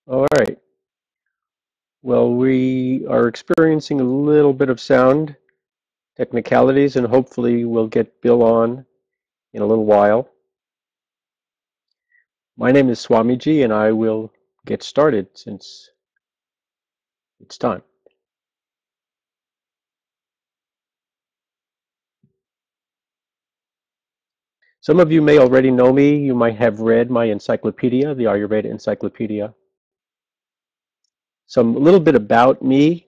All right. Well, we are experiencing a little bit of sound technicalities, and hopefully we'll get Bill on in a little while. My name is Swamiji, and I will get started since it's time. Some of you may already know me. You might have read my encyclopedia, the Ayurveda Encyclopedia. A little bit about me.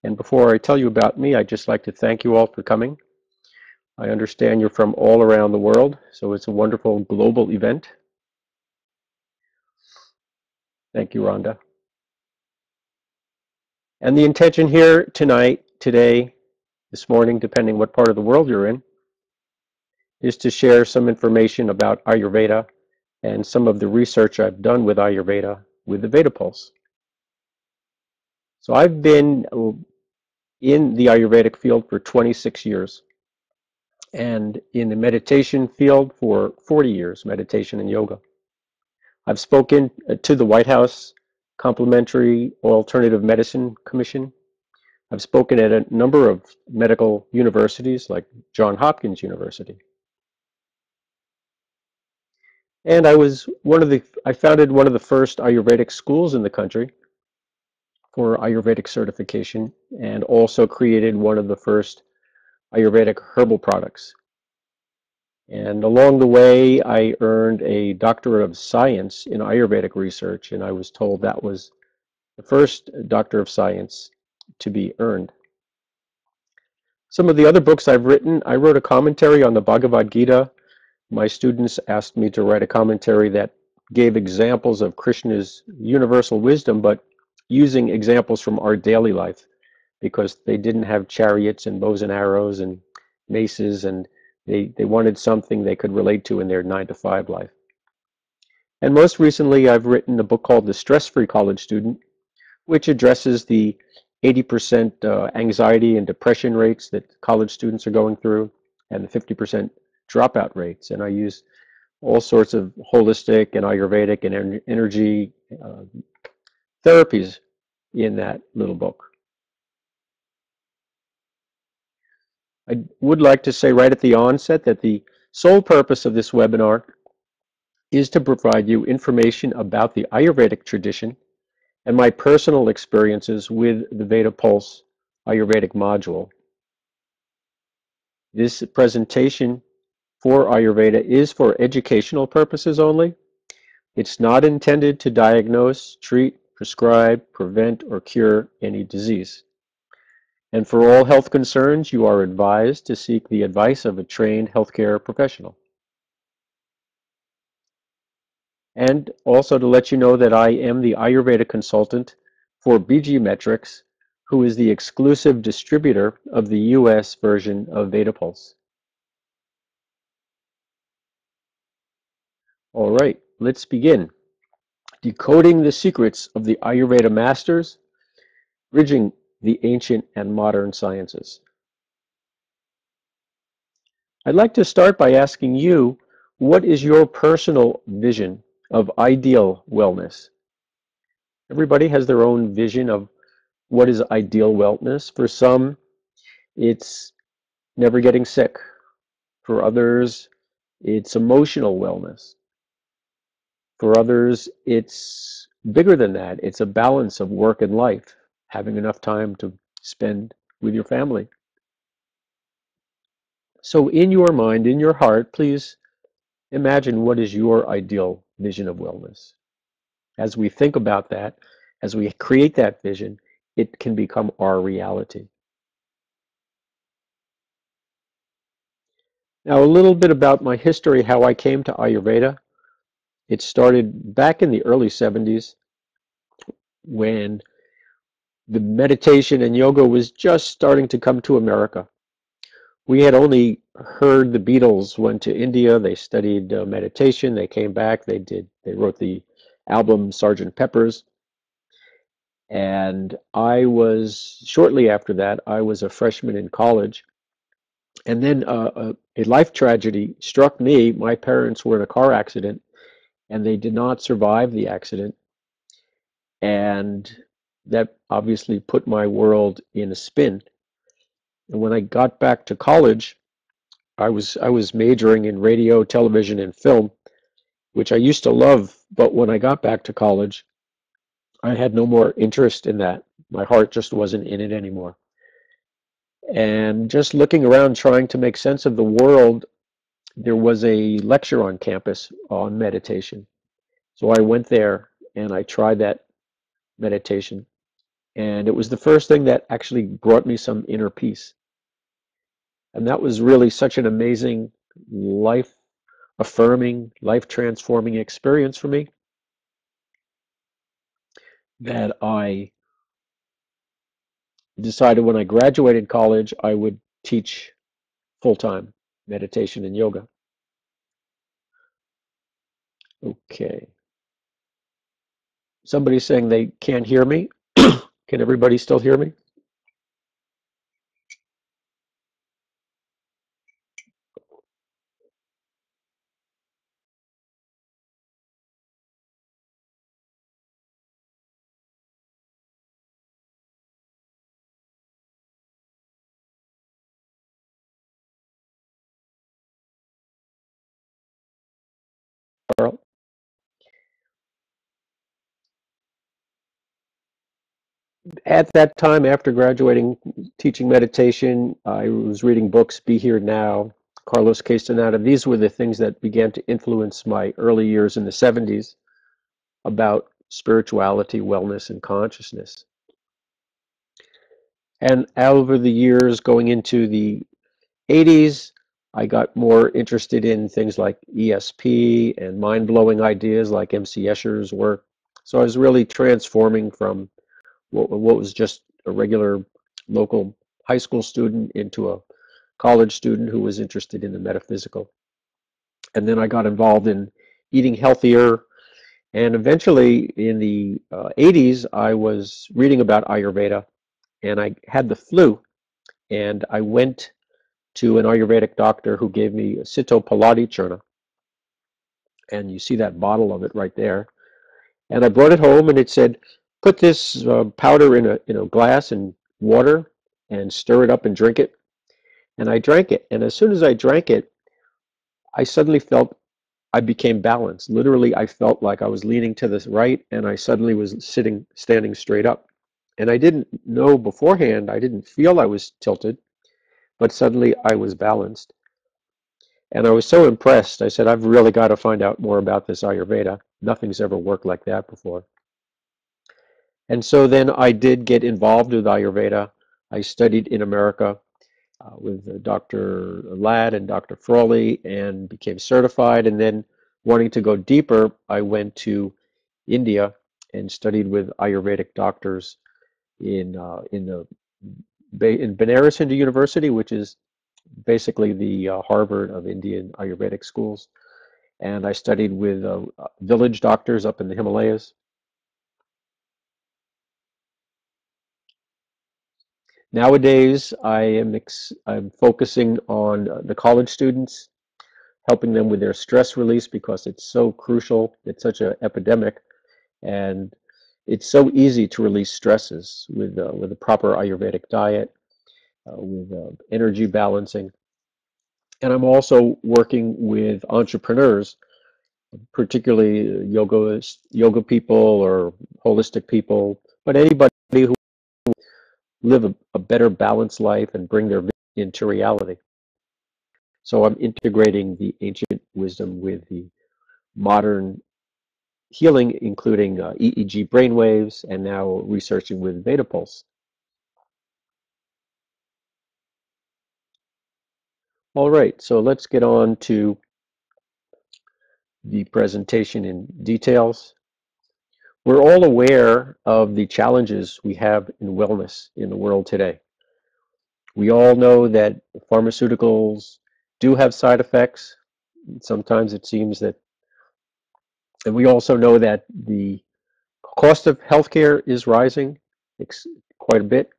And before I tell you about me, I'd just like to thank you all for coming. I understand you're from all around the world, so it's a wonderful global event. Thank you, Rhonda. And the intention here tonight, today, this morning, depending what part of the world you're in, is to share some information about Ayurveda and some of the research I've done with Ayurveda with the Veta Pulse. So I've been in the Ayurvedic field for 26 years and in the meditation field for 40 years, meditation and yoga. I've spoken to the White House Complementary Alternative Medicine Commission. I've spoken at a number of medical universities like Johns Hopkins University. And I founded one of the first Ayurvedic schools in the country for Ayurvedic certification, and also created one of the first Ayurvedic herbal products. And along the way, I earned a Doctorate of Science in Ayurvedic research, and I was told that was the first Doctor of Science to be earned. Some of the other books I've written, I wrote a commentary on the Bhagavad Gita. My students asked me to write a commentary that gave examples of Krishna's universal wisdom, but using examples from our daily life, because they didn't have chariots and bows and arrows and maces, and they wanted something they could relate to in their 9-to-5 life. And most recently, I've written a book called The Stress-Free College Student, which addresses the 80% anxiety and depression rates that college students are going through, and the 50% dropout rates. And I use all sorts of holistic and Ayurvedic and energy therapies in that little book. I would like to say right at the onset that the sole purpose of this webinar is to provide you information about the Ayurvedic tradition and my personal experiences with the Veta Pulse Ayurvedic module. This presentation for Ayurveda is for educational purposes only. It's not intended to diagnose, treat, prescribe, prevent, or cure any disease. And for all health concerns, you are advised to seek the advice of a trained healthcare professional. And also to let you know that I am the Ayurveda consultant for BG Metrics, who is the exclusive distributor of the US version of Veta Pulse. All right, let's begin. Decoding the secrets of the Ayurveda masters, bridging the ancient and modern sciences. I'd like to start by asking you, what is your personal vision of ideal wellness? Everybody has their own vision of what is ideal wellness. For some, it's never getting sick. For others, it's emotional wellness. For others, it's bigger than that. It's a balance of work and life, having enough time to spend with your family. So in your mind, in your heart, please imagine what is your ideal vision of wellness. As we think about that, as we create that vision, it can become our reality. Now, a little bit about my history, how I came to Ayurveda. It started back in the early 70s when the meditation and yoga was just starting to come to America. We had only heard the Beatles went to India, they studied meditation, they came back, they wrote the album Sgt. Pepper's. And shortly after that, I was a freshman in college. And then a life tragedy struck me. My parents were in a car accident, and they did not survive the accident. and that obviously put my world in a spin. And when I got back to college, I was majoring in radio, television, and film, which I used to love, but when I got back to college, I had no more interest in that. My heart just wasn't in it anymore. And just looking around trying to make sense of the world, there was a lecture on campus on meditation. So I went there and I tried that meditation. And it was the first thing that actually brought me some inner peace. And that was really such an amazing, life affirming, life transforming experience for me that I decided when I graduated college, I would teach full-time meditation and yoga. Okay. Somebody's saying they can't hear me. Can everybody still hear me? Carl? At that time, after graduating, teaching meditation, I was reading books, Be Here Now, Carlos Castaneda. These were the things that began to influence my early years in the 70s about spirituality, wellness, and consciousness. And over the years, going into the 80s, I got more interested in things like ESP and mind-blowing ideas like MC Escher's work. So I was really transforming from what was just a regular local high school student into a college student who was interested in the metaphysical. And then I got involved in eating healthier. And eventually in the 80s, I was reading about Ayurveda and I had the flu. And I went to an Ayurvedic doctor who gave me Sito Palati Churna. And you see that bottle of it right there. And I brought it home and it said, put this powder in a glass and water and stir it up and drink it. And I drank it. And as soon as I drank it, I suddenly felt I became balanced. Literally, I felt like I was leaning to the right and I suddenly was standing straight up. And I didn't know beforehand, I didn't feel I was tilted, but suddenly I was balanced. And I was so impressed. I said, I've really got to find out more about this Ayurveda. Nothing's ever worked like that before. And so then I did get involved with Ayurveda. I studied in America with Dr. Ladd and Dr. Frawley and became certified. And then wanting to go deeper, I went to India and studied with Ayurvedic doctors in Banaras Hindu University, which is basically the Harvard of Indian Ayurvedic schools. And I studied with village doctors up in the Himalayas. Nowadays, I'm focusing on the college students, helping them with their stress release because it's so crucial. It's such an epidemic, and it's so easy to release stresses with a proper Ayurvedic diet, with energy balancing. And I'm also working with entrepreneurs, particularly yoga people or holistic people, but anybody who live a better balanced life and bring their vision into reality. So I'm integrating the ancient wisdom with the modern healing, including EEG brainwaves, and now researching with Veta Pulse. All right, so let's get on to the presentation in details. We're all aware of the challenges we have in wellness in the world today. We all know that pharmaceuticals do have side effects. Sometimes it seems that, and we also know that the cost of healthcare is rising quite a bit.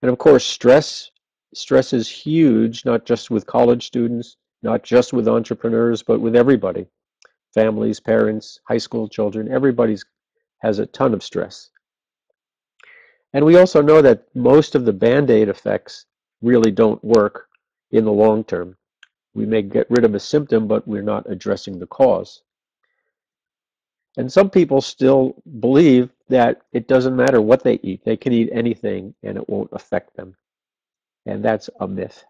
And of course, stress is huge, not just with college students, not just with entrepreneurs, but with everybody. Families, parents, high school children, everybody's has a ton of stress. And we also know that most of the Band-Aid effects really don't work in the long term. We may get rid of a symptom, but we're not addressing the cause. And some people still believe that it doesn't matter what they eat. They can eat anything and it won't affect them. And that's a myth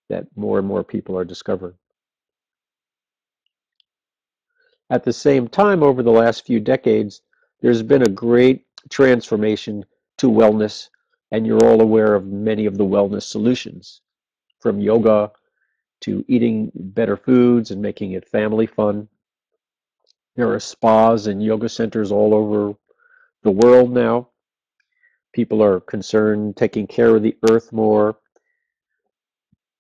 that more and more people are discovering. At the same time, over the last few decades, there's been a great transformation to wellness, and you're all aware of many of the wellness solutions, from yoga to eating better foods and making it family fun. There are spas and yoga centers all over the world now. People are concerned taking care of the earth more.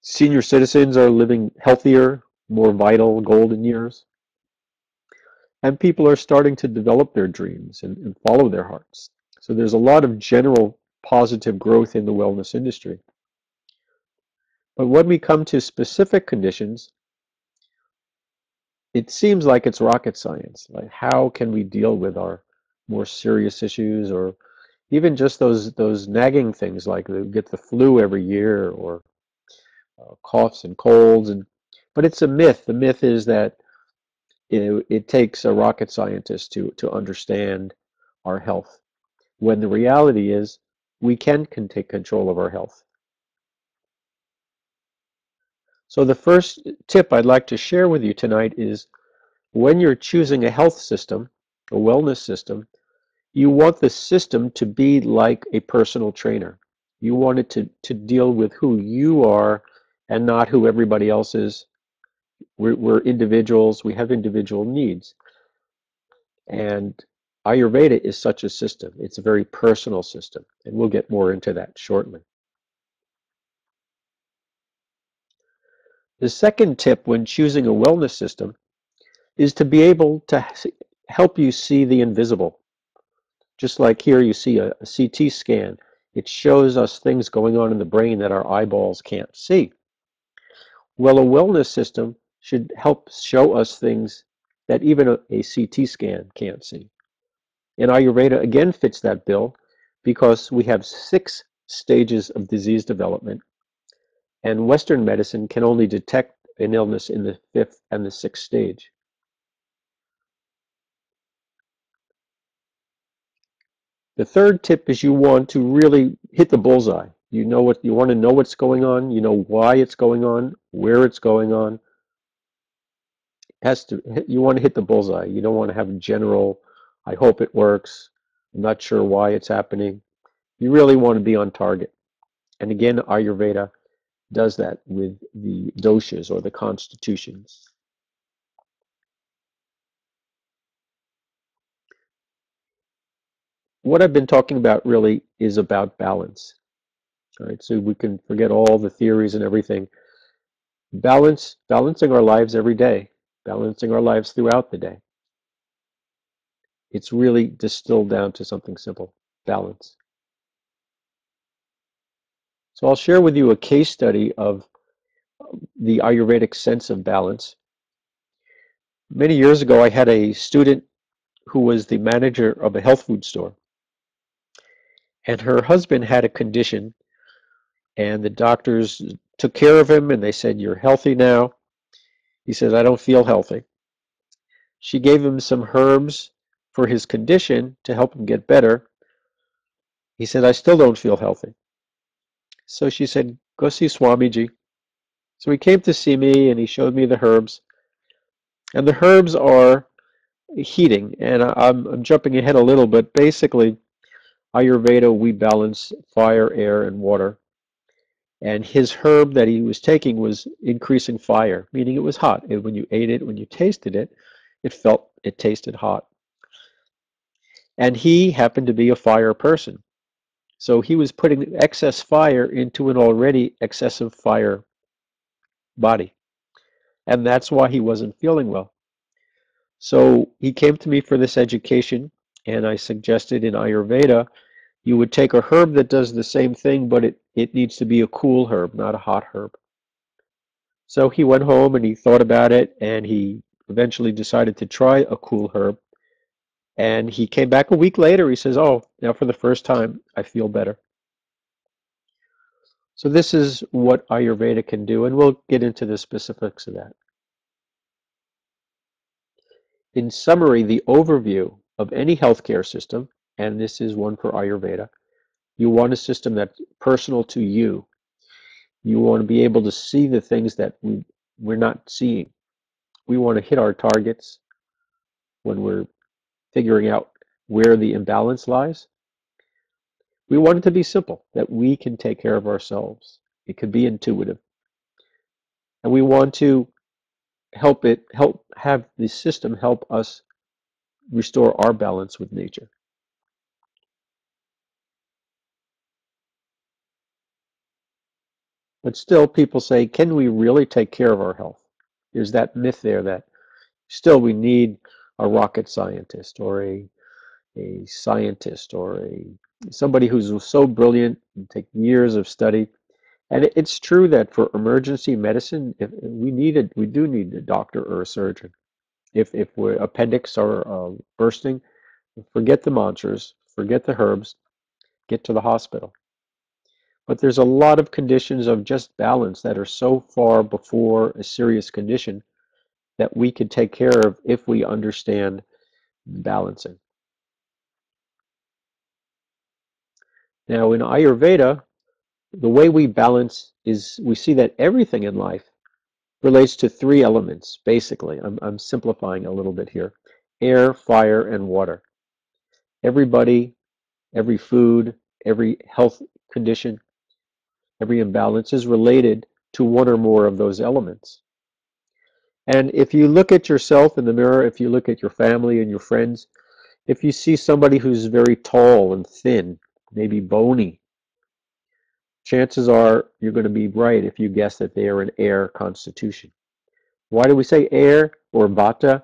Senior citizens are living healthier, more vital golden years. And people are starting to develop their dreams and follow their hearts. So there's a lot of general positive growth in the wellness industry. But when we come to specific conditions, it seems like it's rocket science. Like, how can we deal with our more serious issues, or even just those nagging things like we get the flu every year, or coughs and colds, but it's a myth. The myth is that it takes a rocket scientist to understand our health, when the reality is we can take control of our health. So the first tip I'd like to share with you tonight is, when you're choosing a health system, a wellness system, you want the system to be like a personal trainer. You want it to deal with who you are and not who everybody else is. We're individuals, we have individual needs. And Ayurveda is such a system. It's a very personal system, and we'll get more into that shortly. The second tip when choosing a wellness system is to be able to help you see the invisible. Just like here you see a CT scan, it shows us things going on in the brain that our eyeballs can't see. Well, a wellness system should help show us things that even a CT scan can't see. And Ayurveda again fits that bill, because we have 6 stages of disease development, and Western medicine can only detect an illness in the 5th and the 6th stage. The third tip is, you want to really hit the bullseye. You want to know what's going on, you know why it's going on, where it's going on. You want to hit the bullseye. You don't want to have general, I hope it works, I'm not sure why it's happening. You really want to be on target. And again, Ayurveda does that with the doshas, or the constitutions. What I've been talking about really is about balance. All right, so we can forget all the theories and everything. Balancing our lives every day, balancing our lives throughout the day. It's really distilled down to something simple: balance. So I'll share with you a case study of the Ayurvedic sense of balance. Many years ago, I had a student who was the manager of a health food store, and her husband had a condition, and the doctors took care of him and they said, "You're healthy now." He says, "I don't feel healthy." She gave him some herbs for his condition to help him get better. He said, "I still don't feel healthy." So she said, "Go see Swamiji." So he came to see me and he showed me the herbs. And the herbs are heating. And I'm jumping ahead a little, but basically, Ayurveda, we balance fire, air, and water. And his herb that he was taking was increasing fire, meaning it was hot. And when you ate it, when you tasted it, it tasted hot. And he happened to be a fire person. So he was putting excess fire into an already excessive fire body. And that's why he wasn't feeling well. So he came to me for this education, and I suggested in Ayurveda, you would take a herb that does the same thing, but it needs to be a cool herb, not a hot herb. So he went home and he thought about it, and he eventually decided to try a cool herb. And he came back a week later. He says, oh, now for the first time, I feel better. So this is what Ayurveda can do, and we'll get into the specifics of that. In summary, the overview of any healthcare system, and this is one for Ayurveda, you want a system that's personal to you. You want to be able to see the things that we're not seeing. We want to hit our targets when we're figuring out where the imbalance lies. We want it to be simple, that we can take care of ourselves. It could be intuitive. And we want to help have the system help us restore our balance with nature. But still, people say, can we really take care of our health? There's that myth there that still we need a rocket scientist or a scientist or somebody who's so brilliant and take years of study. And it's true that for emergency medicine, we do need a doctor or a surgeon. If we're appendix are bursting, forget the mantras, forget the herbs, get to the hospital. But there's a lot of conditions of just balance that are so far before a serious condition that we could take care of if we understand balancing. Now, in Ayurveda, the way we balance is we see that everything in life relates to three elements, basically. I'm simplifying a little bit here. Air, fire, and water. Everybody, every food, every health condition, every imbalance is related to one or more of those elements. And if you look at yourself in the mirror, if you look at your family and your friends, if you see somebody who's very tall and thin, maybe bony, chances are you're going to be right if you guess that they are an air constitution. Why do we say air or vata?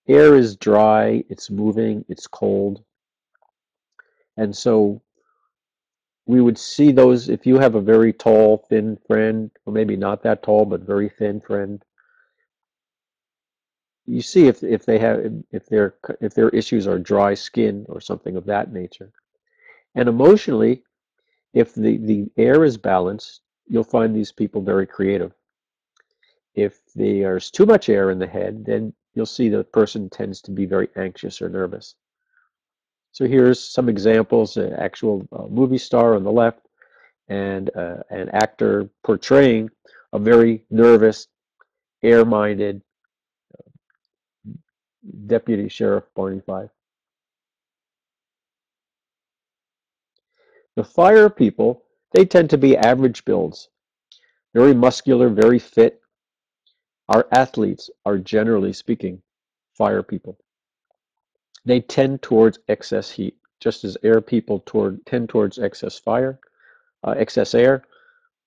Air is dry, it's moving, it's cold. And so we would see those if you have a very tall, thin friend, or maybe not that tall, but very thin friend. You see if they have if their issues are dry skin or something of that nature. And emotionally, if the air is balanced, you'll find these people very creative. If there's too much air in the head, then you'll see the person tends to be very anxious or nervous. So here's some examples, an actual movie star on the left and an actor portraying a very nervous, air-minded Deputy Sheriff Barney Fife. The fire people, they tend to be average builds, very muscular, very fit. Our athletes are generally speaking fire people. They tend towards excess heat, just as air people tend towards excess excess air.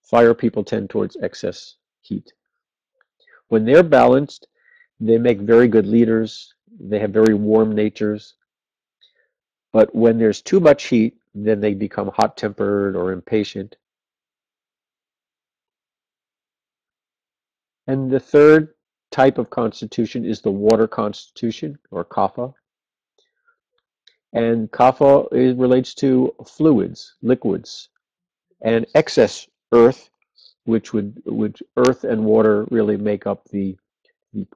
Fire people tend towards excess heat. When they're balanced, they make very good leaders. They have very warm natures. But when there's too much heat, then they become hot-tempered or impatient. And the third type of constitution is the water constitution, or kapha. And kapha relates to fluids, liquids, and excess earth, which earth and water really make up the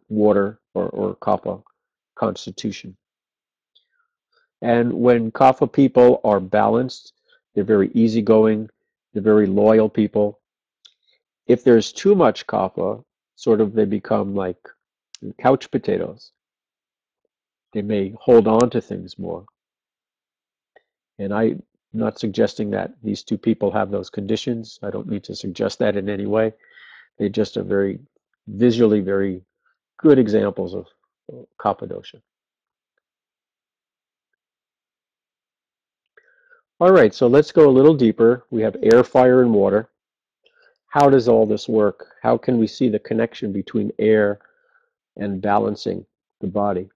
water or kapha constitution. And when kapha people are balanced, they're very easygoing, they're very loyal people. If there's too much kapha, sort of they become like couch potatoes. They may hold on to things more. And I'm not suggesting that these two people have those conditions. I don't need to suggest that in any way. They just are very visually very good examples of kapha dosha. All right, so let's go a little deeper. We have air, fire, and water. How does all this work? How can we see the connection between air and balancing the body?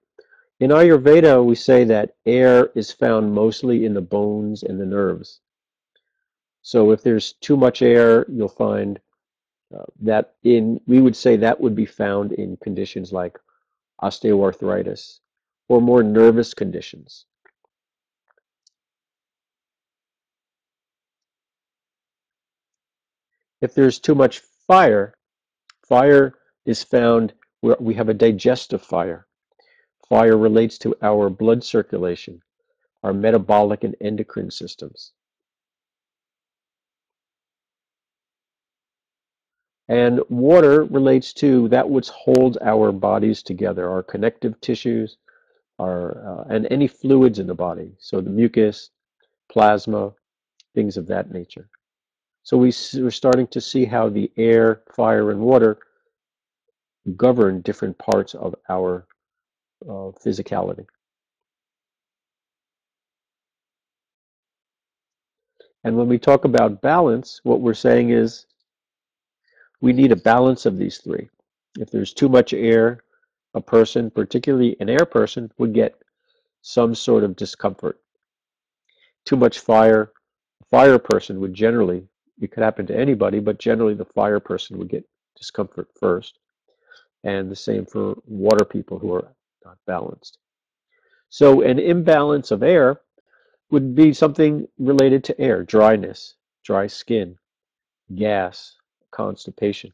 In Ayurveda, we say that air is found mostly in the bones and the nerves. So if there's too much air, you'll find we would say that would be found in conditions like osteoarthritis or more nervous conditions. If there's too much fire, fire is found where we have a digestive fire. Fire relates to our blood circulation, our metabolic and endocrine systems. And water relates to that which holds our bodies together, our connective tissues, and any fluids in the body. So the mucus, plasma, things of that nature. So we're starting to see how the air, fire, and water govern different parts of our physicality. And when we talk about balance, what we're saying is we need a balance of these three. If there's too much air, a person, particularly an air person, would get some sort of discomfort. Too much fire, a fire person would generally, it could happen to anybody, but generally the fire person would get discomfort first. And the same for water people who are not balanced. So an imbalance of air would be something related to air, dryness, dry skin, gas, constipation.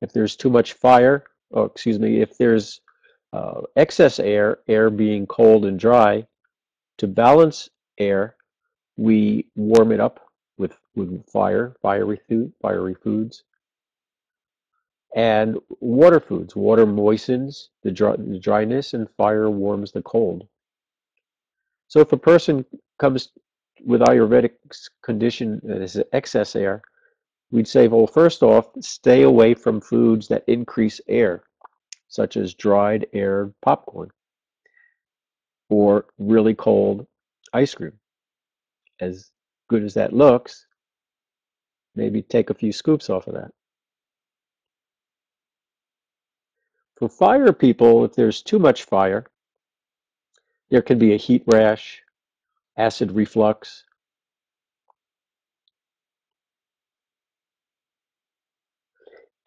If there's too much fire, if there's excess air, air being cold and dry, to balance air, we warm it up with fiery foods, and water foods. Water moistens the dryness, and fire warms the cold. So if a person comes with Ayurvedic condition that is excess air, we'd say, well, first off, stay away from foods that increase air, such as dried air popcorn or really cold ice cream. As good as that looks, maybe take a few scoops off of that. For fire people, if there's too much fire, there can be a heat rash, acid reflux.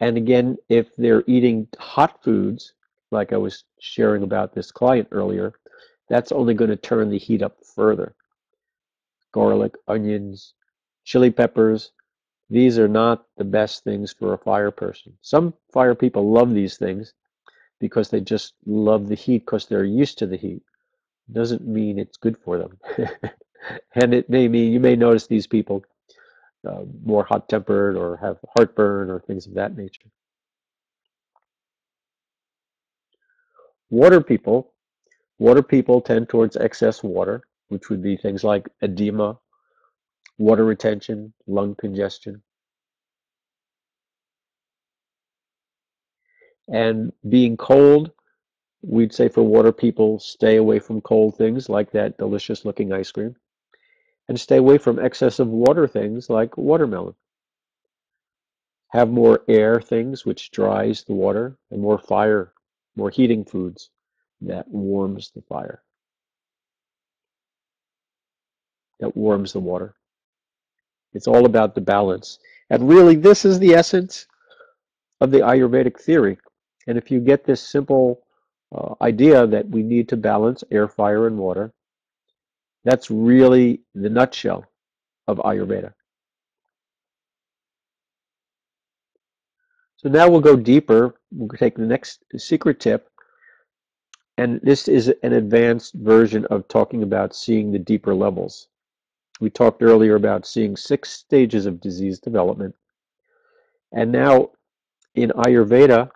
And again, if they're eating hot foods, like I was sharing about this client earlier, that's only going to turn the heat up further. Garlic, onions, chili peppers, these are not the best things for a fire person. Some fire people love these things because they just love the heat because they're used to the heat. Doesn't mean it's good for them. And it may mean you may notice these people more hot-tempered or have heartburn or things of that nature. Water people tend towards excess water, which would be things like edema, water retention, lung congestion. And being cold, we'd say for water people, stay away from cold things like that delicious looking ice cream, and stay away from excessive water things like watermelon. Have more air things, which dries the water, and more fire, more heating foods that warms the fire, that warms the water. It's all about the balance. And really, this is the essence of the Ayurvedic theory. And if you get this simple idea that we need to balance air, fire, and water, that's really the nutshell of Ayurveda. So now we'll go deeper. We'll take the next secret tip. And this is an advanced version of talking about seeing the deeper levels. We talked earlier about seeing 6 stages of disease development. And now in Ayurveda,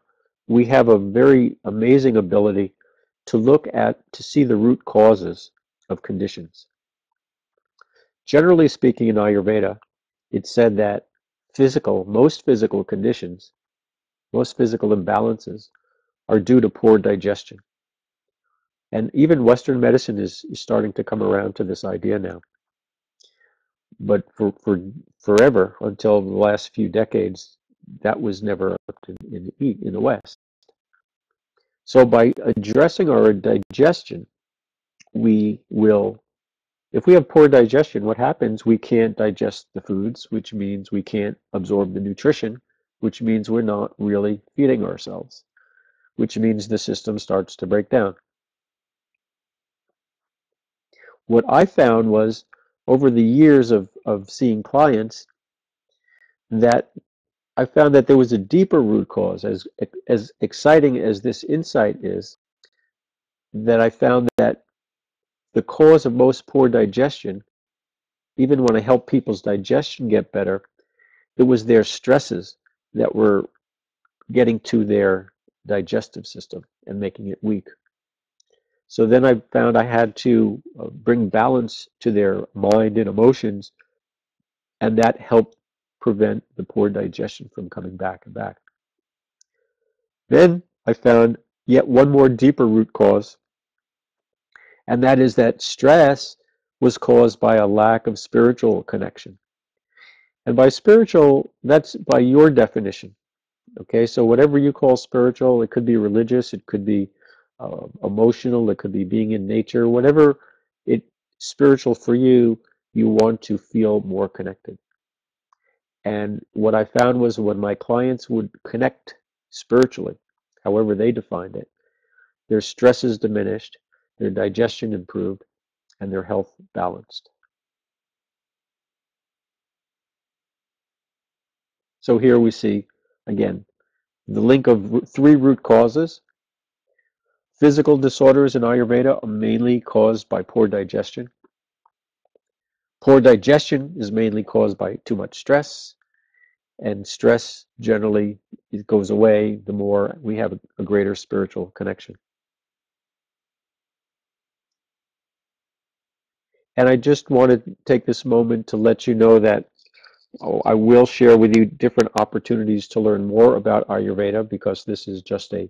we have a very amazing ability to see the root causes of conditions. Generally speaking, in Ayurveda, it's said that most physical conditions, most physical imbalances are due to poor digestion. And even Western medicine is starting to come around to this idea now. But for forever, until the last few decades, that was never in the West. So by addressing our digestion, we will, if we have poor digestion, what happens? We can't digest the foods, which means we can't absorb the nutrition, which means we're not really feeding ourselves. which means the system starts to break down. What I found was, over the years of seeing clients, that I found that there was a deeper root cause. As exciting as this insight is, that I found that the cause of most poor digestion, even when I helped people's digestion get better, it was their stresses that were getting to their digestive system and making it weak. So then I found I had to bring balance to their mind and emotions, and that helped prevent the poor digestion from coming back and back. Then I found yet one more deeper root cause, and that is that stress was caused by a lack of spiritual connection. And by spiritual, that's by your definition. Okay, so whatever you call spiritual, it could be religious, it could be emotional, it could be being in nature, whatever it spiritual for you, you want to feel more connected. And what I found was when my clients would connect spiritually, however they defined it, their stress is diminished, their digestion improved, and their health balanced. So here we see, again, the link of three root causes. Physical disorders in Ayurveda are mainly caused by poor digestion. Poor digestion is mainly caused by too much stress, and stress generally it goes away the more we have a greater spiritual connection. And I just want to take this moment to let you know that I will share with you different opportunities to learn more about Ayurveda, because this is just a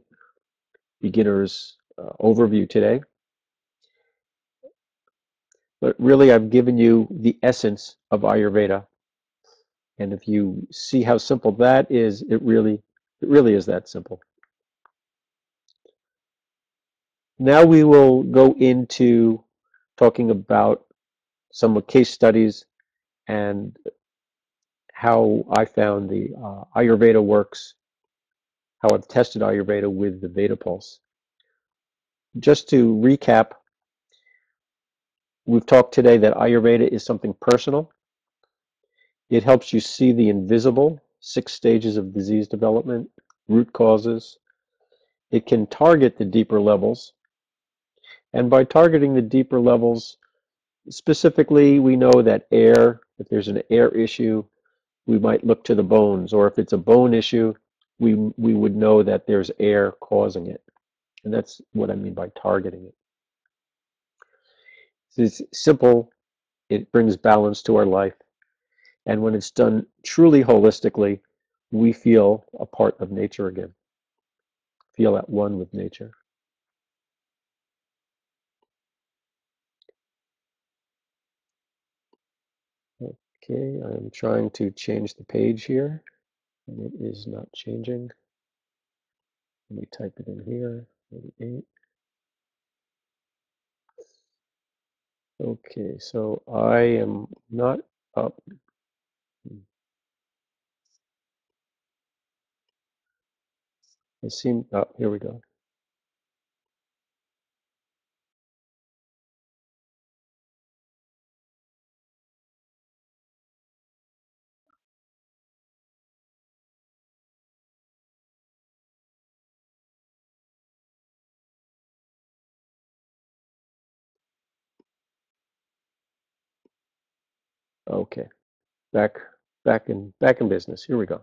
beginner's overview today. But really, I've given you the essence of Ayurveda. And if you see how simple that is, it really is that simple. Now we will go into talking about some case studies and how I found the Ayurveda works, how I've tested Ayurveda with the Veta Pulse. Just to recap, we've talked today that Ayurveda is something personal. It helps you see the invisible 6 stages of disease development, root causes. It can target the deeper levels. And by targeting the deeper levels, specifically, we know that if there's an air issue, we might look to the bones, or if it's a bone issue, we would know that there's air causing it. And that's what I mean by targeting it. It's simple, it brings balance to our life, and when it's done truly holistically, we feel a part of nature again, feel at one with nature. Okay, I'm trying to change the page here, and it is not changing. Let me type it in here, 88. Okay, so I am not up. Here we go. Okay, back in business. Here we go.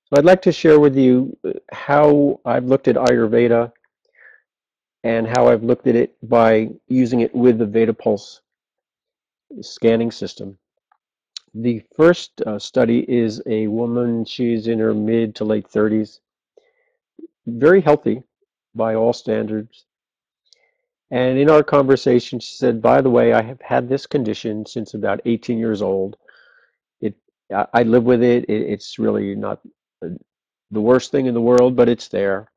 So I'd like to share with you how I've looked at Ayurveda and how I've looked at it by using it with the Veta Pulse scanning system. The first study is a woman, she's in her mid to late 30s, very healthy by all standards. And in our conversation, she said, by the way, I have had this condition since about 18 years old. I live with it. It's really not the worst thing in the world, but it's there.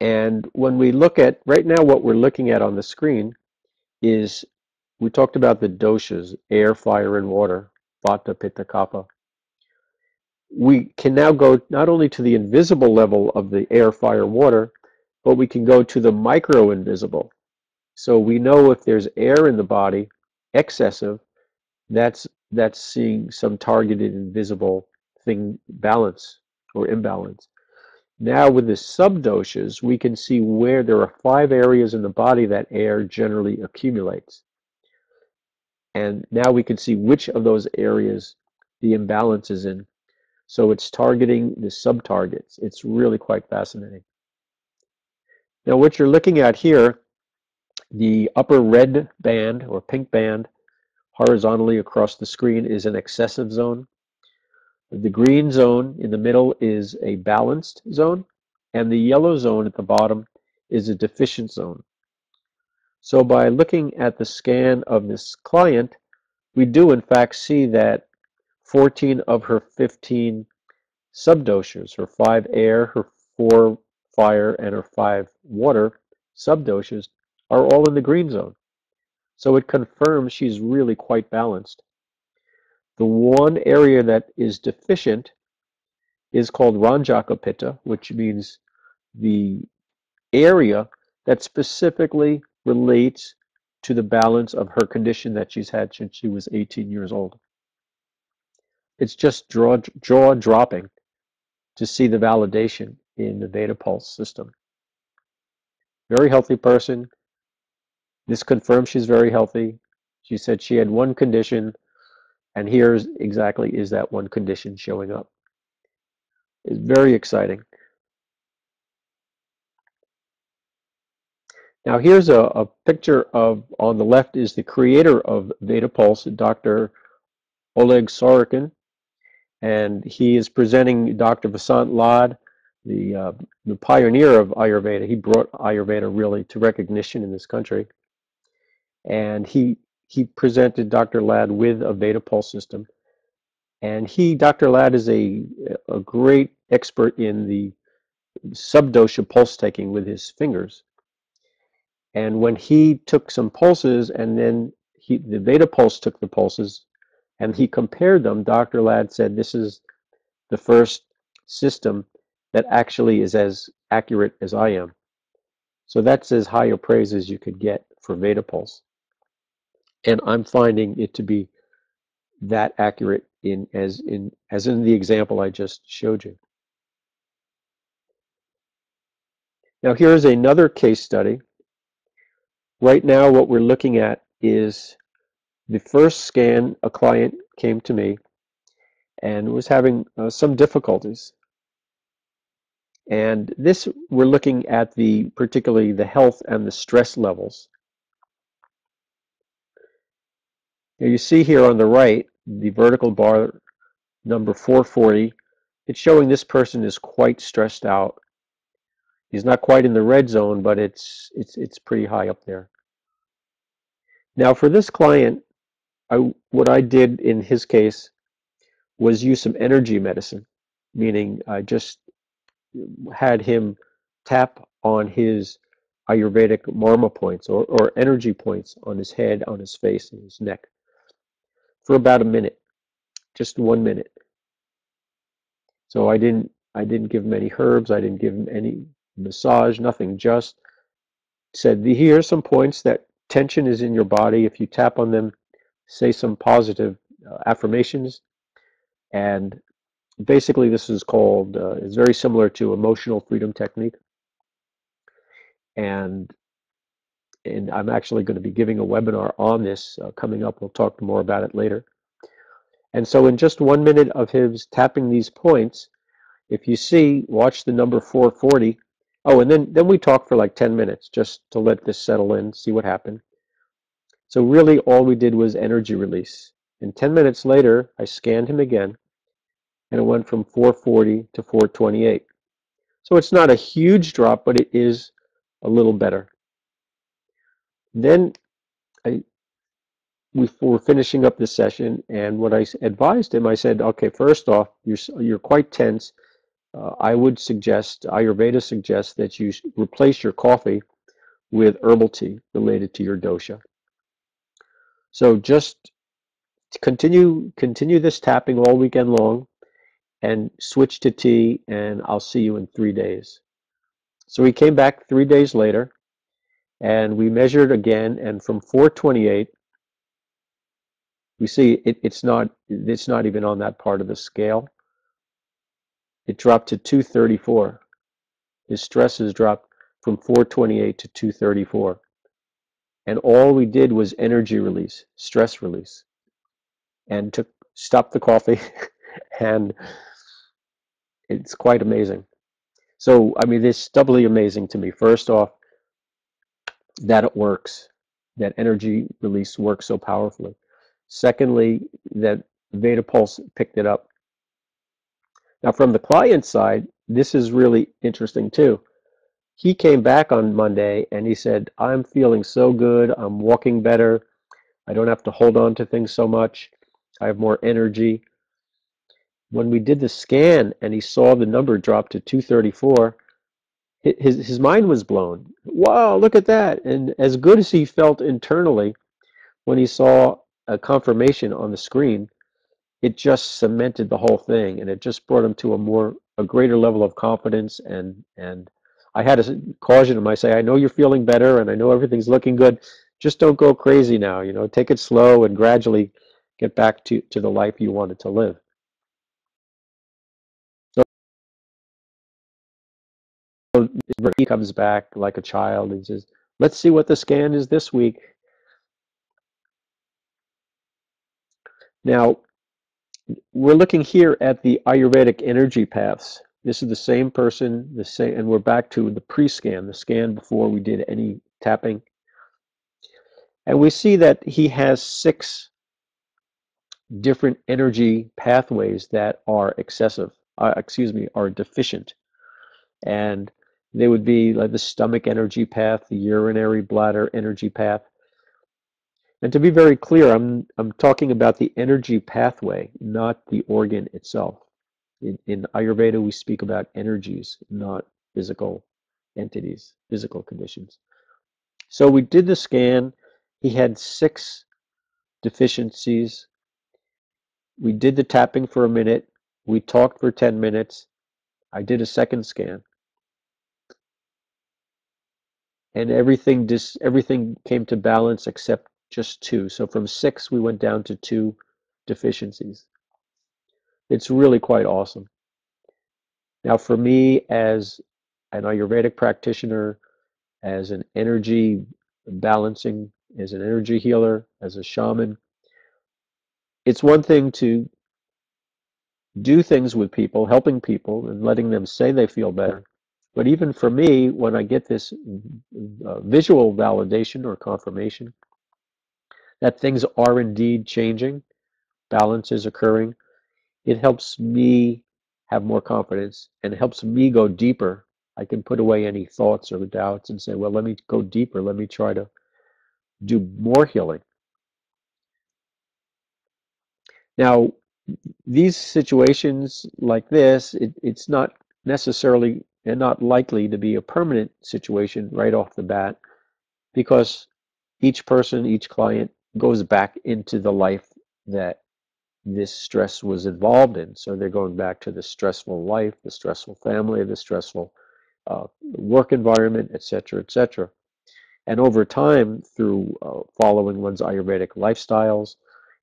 And when we look at, right now what we're looking at on the screen is, we talked about the doshas, air, fire, and water, Vata, Pitta, Kapha. we can now go not only to the invisible level of the air, fire, water, but we can go to the micro-invisible. So we know if there's air in the body, excessive, that's seeing some targeted invisible thing, balance or imbalance. Now with the sub-doshas, we can see where there are 5 areas in the body that air generally accumulates. And now we can see which of those areas the imbalance is in. So it's targeting the sub-targets. It's really quite fascinating. Now what you're looking at here, the upper red band or pink band horizontally across the screen is an excessive zone. The green zone in the middle is a balanced zone, and the yellow zone at the bottom is a deficient zone. So by looking at the scan of this client, we do in fact see that 14 of her 15 sub-doshas, her 5 air, her 4 fire, and her 5 water sub-doshas are all in the green zone. So it confirms she's really quite balanced. The one area that is deficient is called Ranjaka Pitta, which means the area that specifically relates to the balance of her condition that she's had since she was 18 years old. It's just jaw-dropping to see the validation in the Veta Pulse system. Very healthy person. This confirms she's very healthy. She said she had one condition, and here's exactly is that one condition showing up. It's very exciting. Now here's a picture of, on the left is the creator of Veta Pulse, Dr. Oleg Sorokin, and he is presenting Dr. Vasant Lad, the pioneer of Ayurveda. He brought Ayurveda really to recognition in this country. And he presented Dr. Lad with a Veta Pulse system. And Dr. Lad is a great expert in the sub-dosha pulse taking with his fingers. And when he took some pulses, and then the Veta Pulse took the pulses, and he compared them, Dr. Lad said, this is the first system that actually is as accurate as I am. So that's as high a praise as you could get for Veta Pulse. And I'm finding it to be that accurate as in the example I just showed you. Now here's another case study. Right now what we're looking at is the first scan. A client came to me and was having some difficulties. And this, we're looking at particularly the health and the stress levels. Now you see here on the right, the vertical bar number 440, it's showing this person is quite stressed out. He's not quite in the red zone, but it's pretty high up there. Now for this client, what I did in his case was use some energy medicine, meaning I just had him tap on his Ayurvedic marma points or energy points on his head, on his face, and his neck for about a minute, just 1 minute. So I didn't give him any herbs, I didn't give him any massage, nothing, just said, here are some points that tension is in your body. If you tap on them, say some positive affirmations. And basically this is called, it's very similar to emotional freedom technique. And I'm actually going to be giving a webinar on this coming up. We'll talk more about it later. And so in just 1 minute of his tapping these points, if you see, watch the number 440. Oh, and then we talk for like 10 minutes just to let this settle in, see what happened. So really all we did was energy release. And 10 minutes later, I scanned him again, and it went from 440 to 428. So it's not a huge drop, but it is a little better. Then we were finishing up this session, and what I advised him, I said, okay, first off, you're quite tense. I would suggest, Ayurveda suggests that you replace your coffee with herbal tea related to your dosha. So just continue this tapping all weekend long, and switch to tea, and I'll see you in 3 days. So he came back 3 days later, and we measured again, and from 428, we see it's not even on that part of the scale. It dropped to 234. His stress has dropped from 428 to 234. And all we did was energy release, stress release, and stopped the coffee, and it's quite amazing. So, I mean, it's doubly amazing to me. First off, that it works, that energy release works so powerfully. Secondly, that Veta Pulse picked it up. Now, from the client side, this is really interesting too. He came back on Monday and he said, I'm feeling so good. I'm walking better. I don't have to hold on to things so much. I have more energy. When we did the scan and he saw the number drop to 234, his mind was blown. Wow, look at that. And as good as he felt internally when he saw a confirmation on the screen, it just cemented the whole thing, and it just brought him to a greater level of confidence. And I had to caution him. I say, I know you're feeling better and I know everything's looking good. Just don't go crazy now, take it slow and gradually get back to the life you wanted to live. So he comes back like a child and says, let's see what the scan is this week. Now, we're looking here at the Ayurvedic energy paths. This is the same person, and we're back to the pre-scan, the scan before we did any tapping. And we see that he has 6 different energy pathways that are are deficient. And they would be like the stomach energy path, the urinary bladder energy path. And to be very clear, I'm talking about the energy pathway, not the organ itself. In Ayurveda, we speak about energies, not physical entities, physical conditions. So we did the scan. He had 6 deficiencies. We did the tapping for a minute. We talked for 10 minutes. I did a second scan. And everything came to balance except just 2. So from 6, we went down to 2 deficiencies. It's really quite awesome. Now, for me, as an Ayurvedic practitioner, as an energy balancing, as an energy healer, as a shaman, it's one thing to do things with people, helping people, and letting them say they feel better. But even for me, when I get this visual validation or confirmation that things are indeed changing, balance is occurring, it helps me have more confidence and it helps me go deeper. I can put away any thoughts or doubts and say, well, let me go deeper. Let me try to do more healing. Now, these situations like this, it's not necessarily and not likely to be a permanent situation right off the bat, because each person, each client goes back into the life that this stress was involved in. So they're going back to the stressful life, the stressful family, the stressful work environment, etc., etc. And over time, through following one's Ayurvedic lifestyles,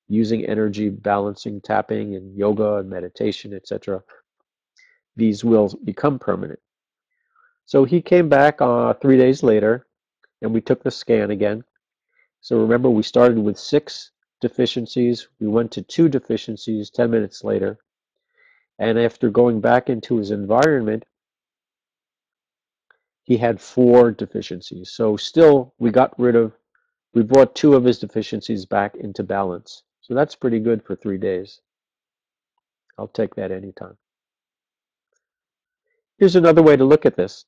using energy balancing, tapping, and yoga and meditation, etc., these will become permanent. So he came back 3 days later, and we took the scan again. So remember, we started with 6 deficiencies. We went to 2 deficiencies 10 minutes later. And after going back into his environment, he had 4 deficiencies. So still, we brought 2 of his deficiencies back into balance. So that's pretty good for 3 days. I'll take that anytime. Here's another way to look at this.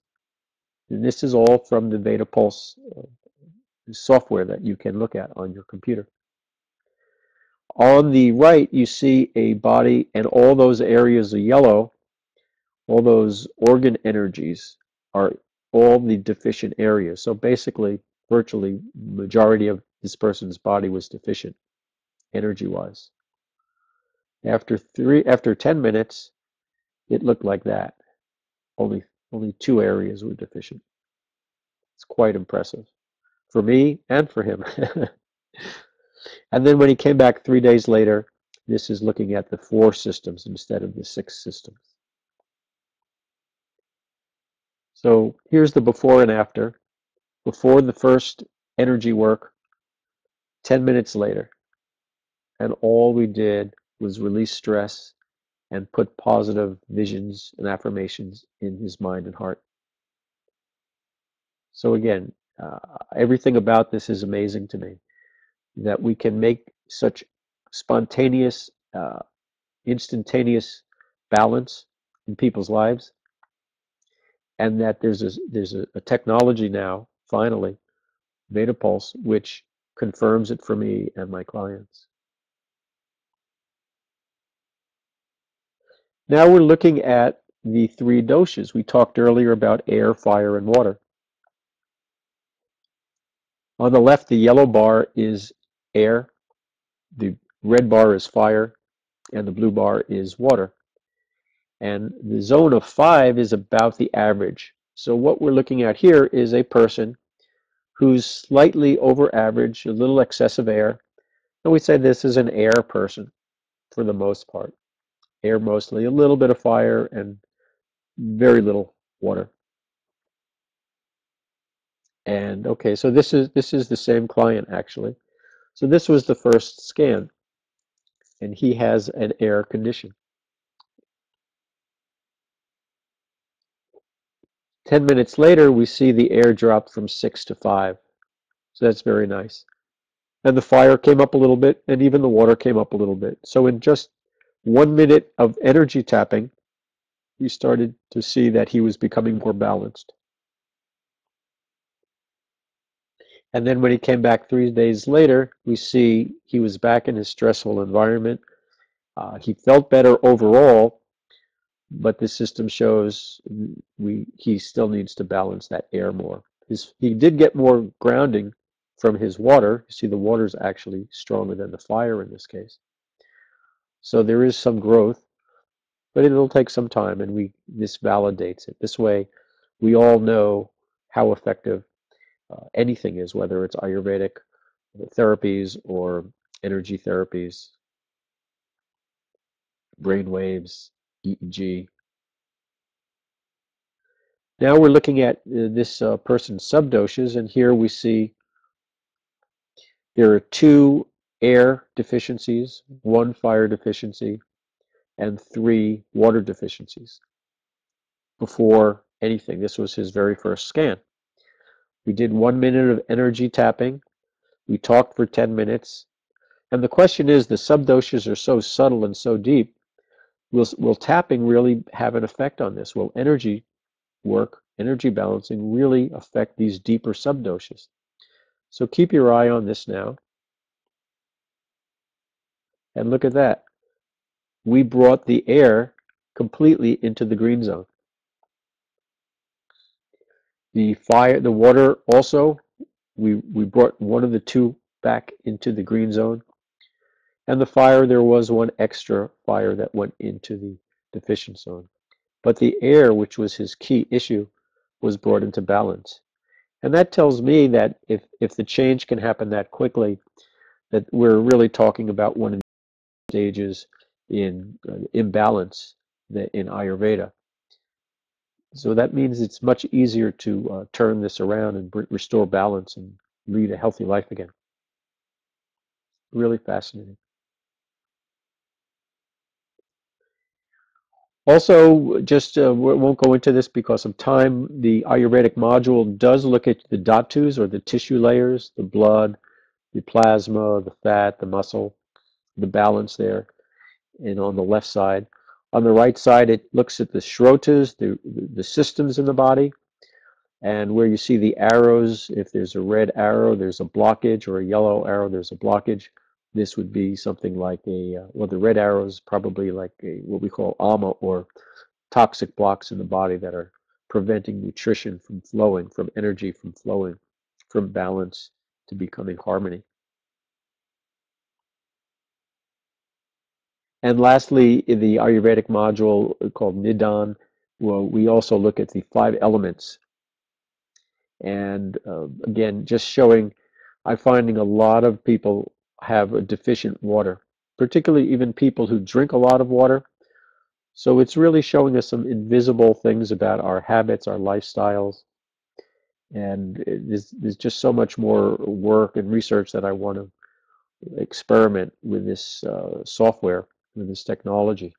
And this is all from the Veta Pulse software that you can look at on your computer. On the right, you see a body, and all those areas of yellow, all those organ energies are all the deficient areas. So basically, virtually, majority of this person's body was deficient, energy-wise. After 10 minutes, it looked like that. Only two areas were deficient. It's quite impressive for me and for him. And then when he came back 3 days later, this is looking at the 4 systems instead of the 6 systems. So here's the before and after. Before the first energy work, 10 minutes later, and all we did was release stress and put positive visions and affirmations in his mind and heart. So again, everything about this is amazing to me, that we can make such spontaneous, instantaneous balance in people's lives, and that there's a technology now, finally, Veta Pulse, which confirms it for me and my clients. Now we're looking at the 3 doshas. We talked earlier about air, fire, and water. On the left, the yellow bar is air, the red bar is fire, and the blue bar is water. And the zone of 5 is about the average. So what we're looking at here is a person who's slightly over average, a little excessive air. And we say this is an air person for the most part. Air mostly, a little bit of fire, and very little water. And okay, so this is the same client actually. So this was the first scan, and he has an air condition. 10 minutes later, we see the air drop from 6 to 5. So that's very nice. And the fire came up a little bit, and even the water came up a little bit. So in just 1 minute of energy tapping, you started to see that he was becoming more balanced. And then when he came back 3 days later, we see he was back in his stressful environment. He felt better overall, but the system shows he still needs to balance that air more. He did get more grounding from his water. You see, the water is actually stronger than the fire in this case. So there is some growth, but it'll take some time, and this validates it. This way, we all know how effective anything is, whether it's Ayurvedic therapies or energy therapies, brain waves, EEG. Now we're looking at this person's sub-doshas, and here we see there are 2 air deficiencies, 1 fire deficiency, and 3 water deficiencies before anything. This was his very first scan. We did 1 minute of energy tapping. We talked for 10 minutes. And the question is, the sub-doshas are so subtle and so deep, will tapping really have an effect on this? Will energy work, energy balancing, really affect these deeper sub-doshas? So keep your eye on this now. And look at that. We brought the air completely into the green zone. The fire, the water also, we brought one of the 2 back into the green zone. And the fire, there was 1 extra fire that went into the deficient zone. But the air, which was his key issue, was brought into balance. And that tells me that if the change can happen that quickly, that we're really talking about one of the stages in imbalance in Ayurveda. So that means it's much easier to turn this around and restore balance and lead a healthy life again. Really fascinating. Also, just we won't go into this because of time. The Ayurvedic module does look at the dhatus, or the tissue layers, the blood, the plasma, the fat, the muscle, the balance there, and on the left side. On the right side, it looks at the shrotas, the systems in the body, and where you see the arrows, if there's a red arrow, there's a blockage, or a yellow arrow, there's a blockage. This would be something like well, the red arrow is probably like what we call ama, or toxic blocks in the body that are preventing nutrition from flowing, from energy from flowing, from balance to becoming harmony. And lastly, in the Ayurvedic module called Nidan, well, we also look at the 5 elements. And again, just showing, I'm finding a lot of people have a deficient water, particularly even people who drink a lot of water. So it's really showing us some invisible things about our habits, our lifestyles. And there's just so much more work and research that I want to experiment with this software, with this technology.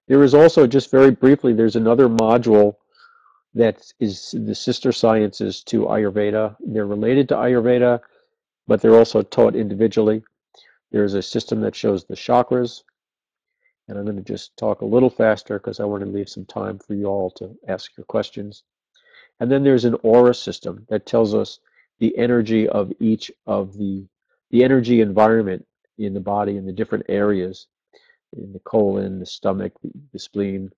There is also, just very briefly, there's another module that is the sister sciences to Ayurveda. They're related to Ayurveda, but they're also taught individually. There's a system that shows the chakras, and I'm going to just talk a little faster because I want to leave some time for you all to ask your questions. And then there's an aura system that tells us the energy of each of the energy environment in the body in the different areas, in the colon, the stomach, the spleen.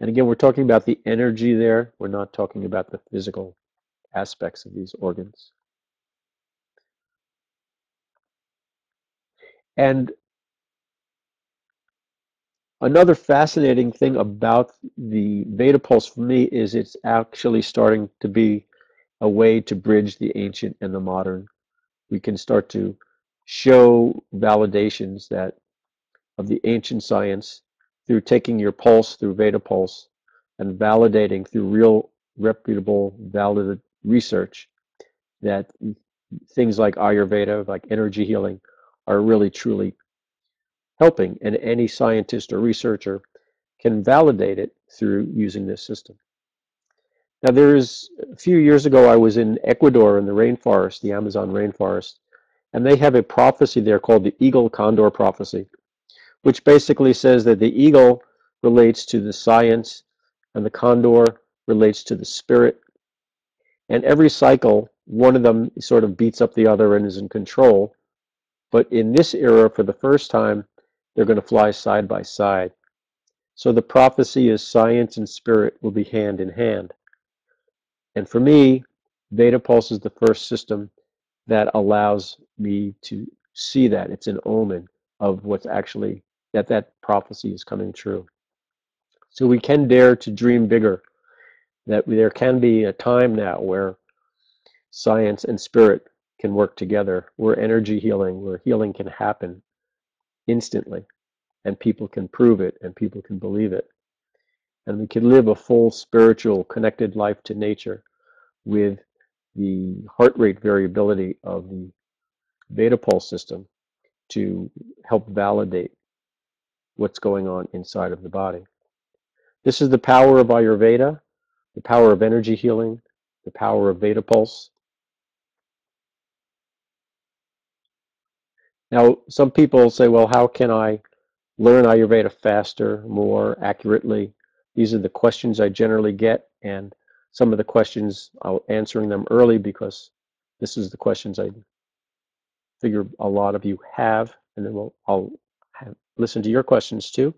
And again, we're talking about the energy there. We're not talking about the physical aspects of these organs. And another fascinating thing about the Veda Pulse for me is it's actually starting to be a way to bridge the ancient and the modern. We can start to show validations that of the ancient science through taking your pulse through Veda Pulse and validating through real, reputable, valid research that things like Ayurveda, like energy healing, are really truly helping, and any scientist or researcher can validate it through using this system. Now, there's a few years ago, I was in Ecuador in the rainforest, the Amazon rainforest, and they have a prophecy there called the eagle condor prophecy, which basically says that the eagle relates to the science and the condor relates to the spirit. And every cycle, one of them sort of beats up the other and is in control. But in this era, for the first time, they're going to fly side by side. So the prophecy is science and spirit will be hand in hand. And for me, Veda Pulse is the first system that allows me to see that. It's an omen of what's actually, that prophecy is coming true. So we can dare to dream bigger, that there can be a time now where science and spirit can work together, where energy healing, where healing can happen instantly, and people can prove it and people can believe it. And we can live a full spiritual connected life to nature with the heart rate variability of the Veda Pulse system to help validate what's going on inside of the body. This is the power of Ayurveda, the power of energy healing, the power of Veda Pulse. Now, some people say, well, how can I learn Ayurveda faster, more accurately? These are the questions I generally get, and some of the questions I'll answering them early because this is the questions I figure a lot of you have, and then I'll listen to your questions too.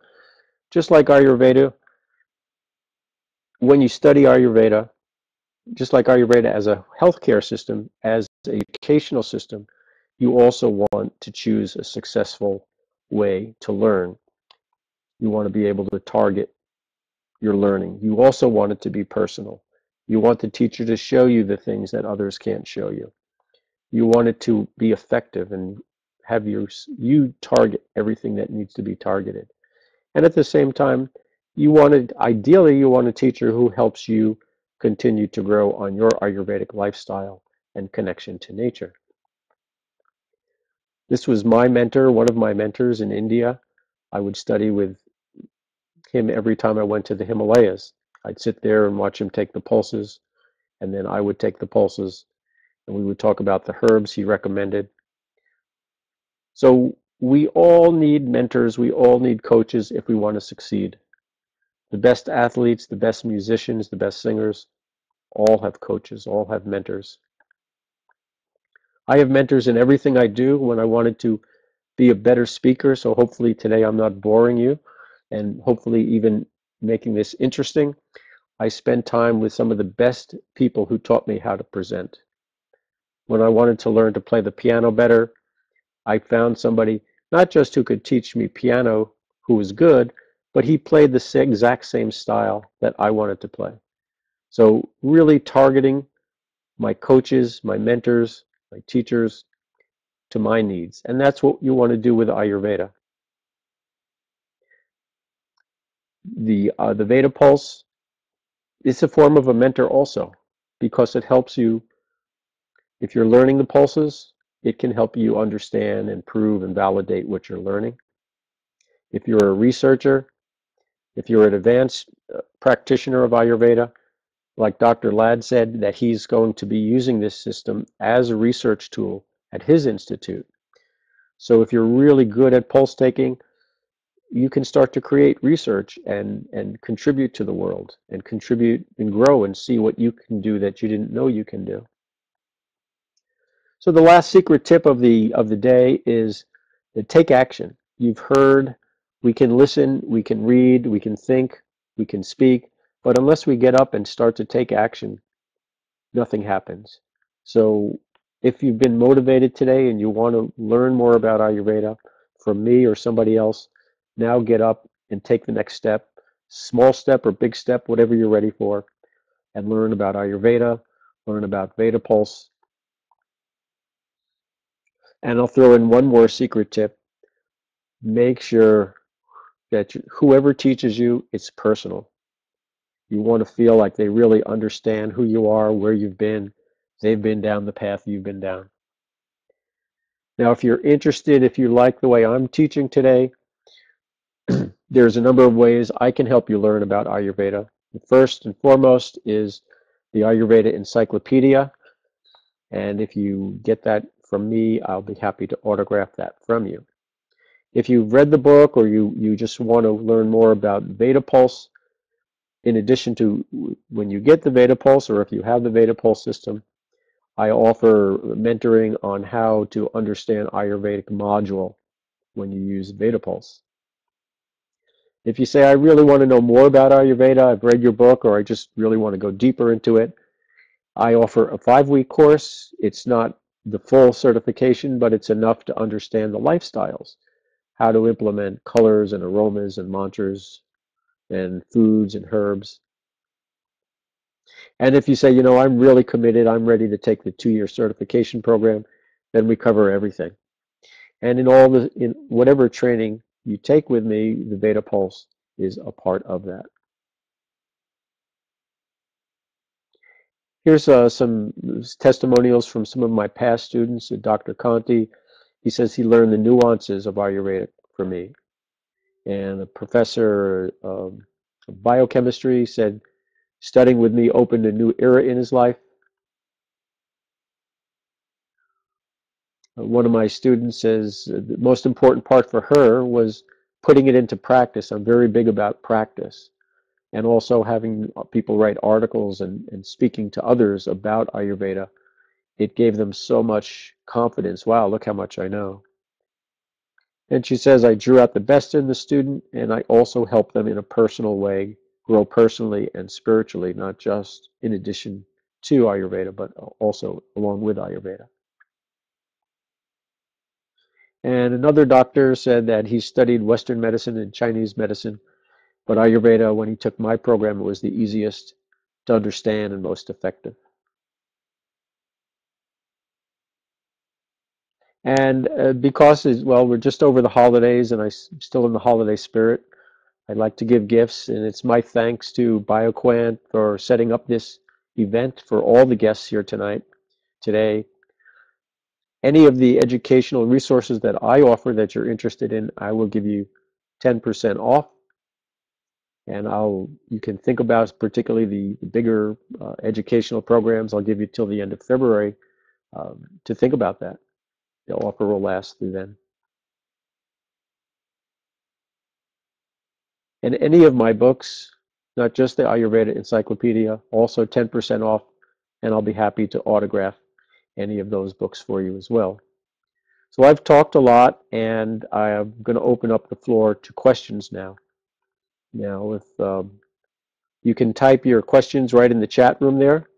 Just like Ayurveda, when you study Ayurveda, just like Ayurveda as a healthcare system, as an educational system, you also want to choose a successful way to learn. You want to be able to target your learning. You also want it to be personal. You want the teacher to show you the things that others can't show you. You want it to be effective and have you target everything that needs to be targeted. And at the same time, ideally, you want a teacher who helps you continue to grow on your Ayurvedic lifestyle and connection to nature. This was my mentor, one of my mentors in India. I would study with him every time I went to the Himalayas. I'd sit there and watch him take the pulses, and then I would take the pulses, and we would talk about the herbs he recommended. So we all need mentors, we all need coaches if we want to succeed. The best athletes, the best musicians, the best singers, all have coaches, all have mentors. I have mentors in everything I do. When I wanted to be a better speaker, so hopefully today I'm not boring you, and hopefully even making this interesting, I spent time with some of the best people who taught me how to present. When I wanted to learn to play the piano better, I found somebody not just who could teach me piano who was good, but he played the exact same style that I wanted to play. So really targeting my coaches, my mentors, my teachers to my needs. And that's what you want to do with Ayurveda. The Veta Pulse is a form of a mentor also, because it helps you, if you're learning the pulses, it can help you understand and prove and validate what you're learning. If you're a researcher, if you're an advanced practitioner of Ayurveda, like Dr. Ladd said, that he's going to be using this system as a research tool at his institute. So if you're really good at pulse taking, you can start to create research and contribute to the world and contribute and grow and see what you can do that you didn't know you can do. So the last secret tip of the day is to take action. You've heard we can listen, we can read, we can think, we can speak, but unless we get up and start to take action, nothing happens. So if you've been motivated today and you want to learn more about Ayurveda from me or somebody else, now get up and take the next step, small step or big step, whatever you're ready for, and learn about Ayurveda, learn about Veta Pulse. And I'll throw in one more secret tip. Make sure that whoever teaches you, it's personal. You want to feel like they really understand who you are, where you've been. They've been down the path you've been down. Now, if you're interested, if you like the way I'm teaching today, there's a number of ways I can help you learn about Ayurveda. The first and foremost is the Ayurveda Encyclopedia. And if you get that from me, I'll be happy to autograph that from you. If you've read the book or you just want to learn more about Veta Pulse, in addition to when you get the Veta Pulse or if you have the Veta Pulse system, I offer mentoring on how to understand Ayurvedic module when you use Veta Pulse. If you say, I really want to know more about Ayurveda, I've read your book, or I just really want to go deeper into it, I offer a 5-week course. It's not the full certification, but it's enough to understand the lifestyles, how to implement colors and aromas and mantras and foods and herbs. And if you say, I'm really committed, I'm ready to take the 2-year certification program, then we cover everything. And in whatever training you take with me, the Veta Pulse is a part of that. Here's some testimonials from some of my past students. Dr. Conti, he says he learned the nuances of Ayurveda from me. And a professor of biochemistry said studying with me opened a new era in his life. One of my students says the most important part for her was putting it into practice. I'm very big about practice. And also having people write articles and speaking to others about Ayurveda. It gave them so much confidence. Wow, look how much I know. And she says, I drew out the best in the student, and I also helped them in a personal way, grow personally and spiritually, not just in addition to Ayurveda, but also along with Ayurveda. And another doctor said that he studied Western medicine and Chinese medicine, but Ayurveda, when he took my program, it was the easiest to understand and most effective. And because, well, we're just over the holidays and I'm still in the holiday spirit, I'd like to give gifts, and it's my thanks to BioQuant for setting up this event for all the guests here today. Any of the educational resources that I offer that you're interested in, I will give you 10% off. And you can think about particularly the bigger educational programs. I'll give you till the end of February to think about that. The offer will last through then. And any of my books, not just the Ayurveda Encyclopedia, also 10% off, and I'll be happy to autograph any of those books for you as well. So I've talked a lot, and I'm going to open up the floor to questions now. Now, if you can type your questions right in the chat room there.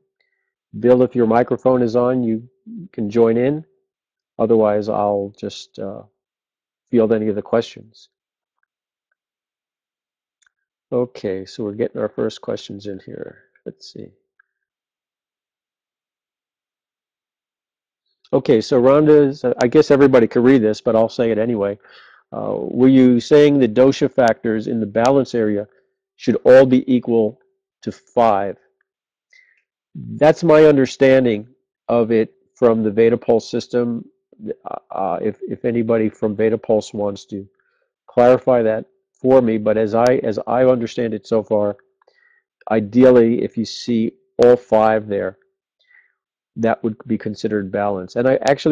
Bill, if your microphone is on, you can join in. Otherwise, I'll just field any of the questions. Okay, so we're getting our first questions in here. Let's see. Okay, so Rhonda's, I guess everybody could read this, but I'll say it anyway. Were you saying the dosha factors in the balance area should all be equal to 5? That's my understanding of it from the Veta Pulse system. If anybody from Veta Pulse wants to clarify that for me, but as I understand it so far, ideally, if you see all 5 there, that would be considered balance. And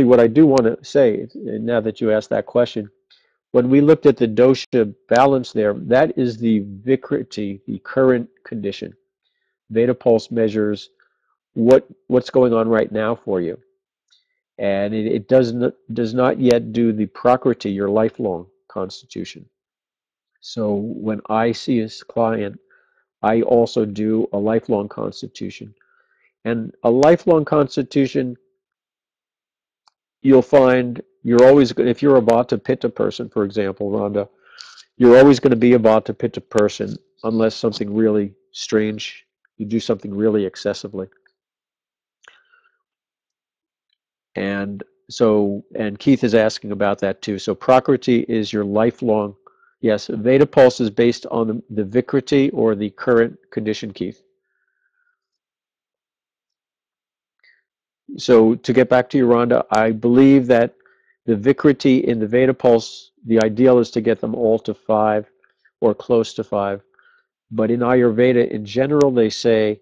what I do want to say, now that you asked that question, when we looked at the dosha balance there, that is the vikriti, the current condition. Veta Pulse measures what's going on right now for you, and it does not yet do the prakriti, your lifelong constitution. So when I see a client, I also do a lifelong constitution, and a lifelong constitution, you'll find you're always going. If you're a Vata Pitta person, for example, Rhonda, you're always going to be a Vata Pitta person unless something really strange, you do something really excessively. And and Keith is asking about that too. So Prakriti is your lifelong. Yes, Veda Pulse is based on the Vikriti or the current condition, Keith. So to get back to you, Rhonda, I believe that the Vikriti in the Veda Pulse, the ideal is to get them all to 5 or close to 5. But in Ayurveda, in general, they say